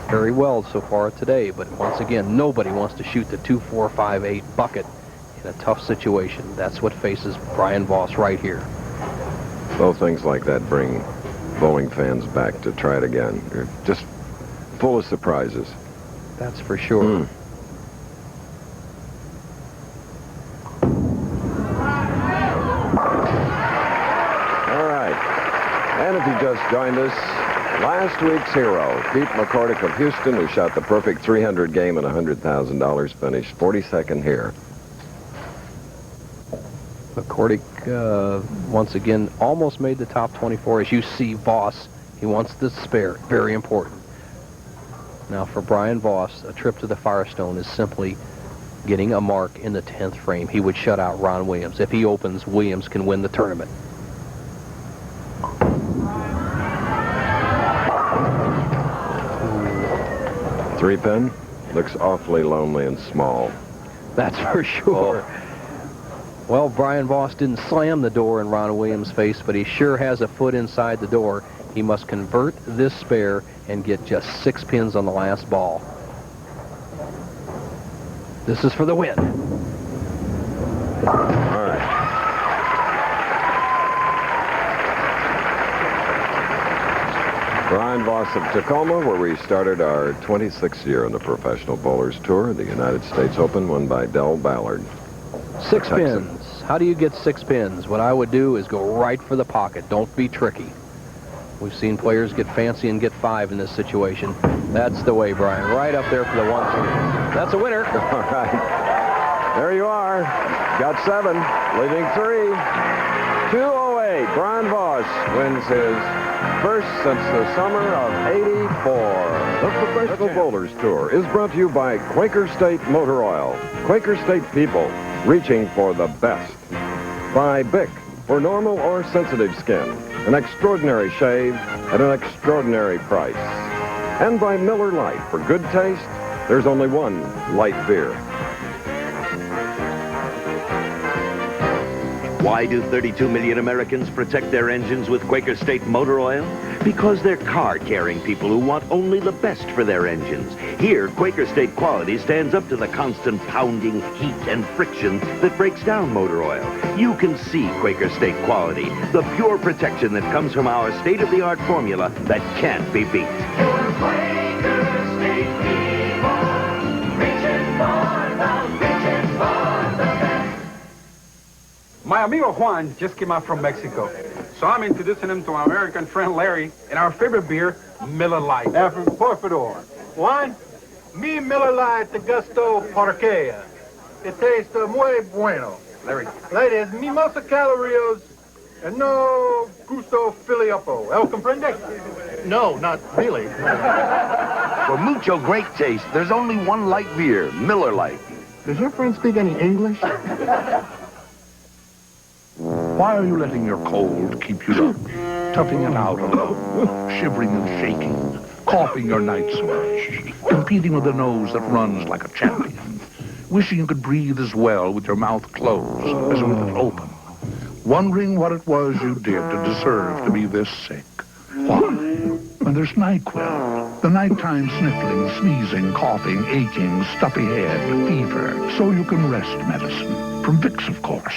very well so far today. But once again, nobody wants to shoot the 2-4-5-8 bucket in a tough situation. That's what faces Brian Voss right here. Well, things like that bring bowling fans back to try it again. You're just full of surprises. That's for sure. And if you just joined us, last week's hero, Pete McCordick of Houston, who shot the perfect 300 game and $100,000, finished 42nd here. McCordick, once again, almost made the top 24. As you see, Voss, he wants the spare. Very important. Now for Brian Voss, a trip to the Firestone is simply getting a mark in the 10th frame. He would shut out Ron Williams. If he opens, Williams can win the tournament. Three-pin looks awfully lonely and small. That's for sure. Well, Brian Voss didn't slam the door in Ron Williams' face, but he sure has a foot inside the door. He must convert this spare and get just 6 pins on the last ball. This is for the win. All right. Brian Voss of Tacoma, where we started our 26th year on the Professional Bowlers Tour, the United States Open, won by Del Ballard. 6 pins. How do you get 6 pins? What I would do is go right for the pocket. Don't be tricky. We've seen players get fancy and get 5 in this situation. That's the way, Brian. Right up there for the 1-2. That's a winner. All right. There you are. Got 7, leaving 3. 208. Brian Voss wins his first since the summer of '84. The Professional Bowlers Tour is brought to you by Quaker State Motor Oil. Quaker State people reaching for the best. By Bic for normal or sensitive skin. An extraordinary shave at an extraordinary price. And by Miller Lite. For good taste, there's only one light beer. Why do 32 million Americans protect their engines with Quaker State Motor Oil? Because they're car-caring people who want only the best for their engines. Here, Quaker State quality stands up to the constant pounding, heat, and friction that breaks down motor oil. You can see Quaker State quality, the pure protection that comes from our state-of-the-art formula that can't be beat. Quaker State people, amigo Juan just came out from Mexico. So I'm introducing him to my American friend Larry and our favorite beer, Miller Lite. Por favor. Juan, mi Miller Lite de gusto porque it tastes muy bueno. Larry. Ladies, mi mosa calories and no gusto filiopo. El comprende? No, not really. For mucho great taste, there's only one light beer, Miller Lite. Does your friend speak any English? Why are you letting your cold keep you up? Toughing it out alone, shivering and shaking, coughing your night sweats, competing with a nose that runs like a champion, wishing you could breathe as well with your mouth closed as with it open, wondering what it was you did to deserve to be this sick. Why? When there's NyQuil, the nighttime sniffling, sneezing, coughing, aching, stuffy head, fever, so you can rest medicine. From Vicks, of course.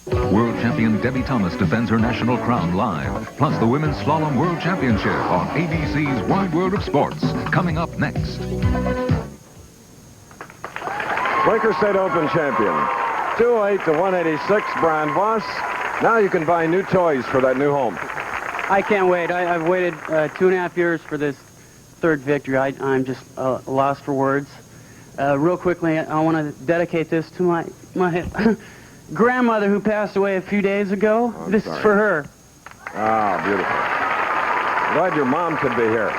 World champion Debbie Thomas defends her national crown live. Plus the Women's Slalom World Championship on ABC's Wide World of Sports. Coming up next. Quaker State Open champion. 208 to 186, Brian Voss. Now you can buy new toys for that new home. I can't wait. I've waited 2.5 years for this third victory. I'm just lost for words. Real quickly, I want to dedicate this to my grandmother who passed away a few days ago. This is for her. Ah, beautiful. Glad your mom could be here.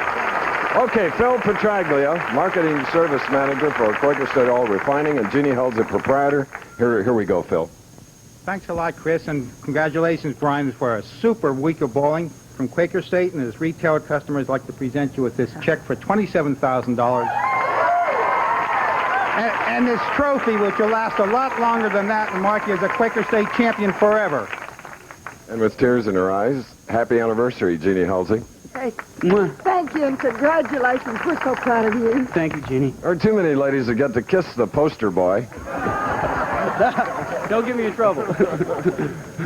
Okay, Phil Petraglia, Marketing Service Manager for Quaker State Oil Refining, and Jeannie Hull's the proprietor. Here we go, Phil. Thanks a lot, Chris, and congratulations, Brian, for a super week of bowling. From Quaker State and his retail customers, I'd like to present you with this check for $27,000. And this trophy, which will last a lot longer than that and mark you as a Quaker State champion forever. And with tears in her eyes, happy anniversary, Jeannie Halsey. Hey, thank you and congratulations. We're so proud of you. Thank you, Jeannie. There are too many ladies that get to kiss the poster boy. Don't get me in trouble.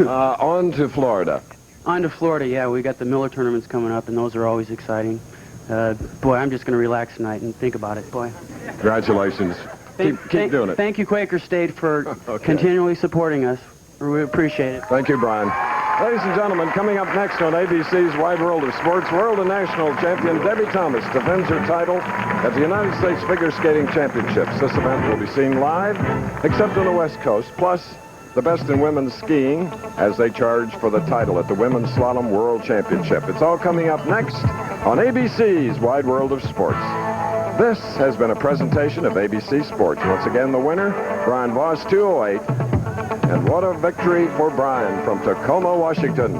On to Florida. On to Florida, yeah. We got the Miller tournaments coming up, and those are always exciting. Boy, I'm just going to relax tonight and think about it, boy. Congratulations. Keep doing it. Thank you, Quaker State, for continually supporting us. We appreciate it. Thank you, Brian. Ladies and gentlemen, coming up next on ABC's Wide World of Sports, world and national champion Debbie Thomas defends her title at the United States Figure Skating Championships. This event will be seen live, except on the West Coast, plus the best in women's skiing as they charge for the title at the Women's Slalom World Championship. It's all coming up next on ABC's Wide World of Sports. This has been a presentation of ABC Sports. Once again, the winner, Brian Voss, 208. And what a victory for Brian from Tacoma, Washington.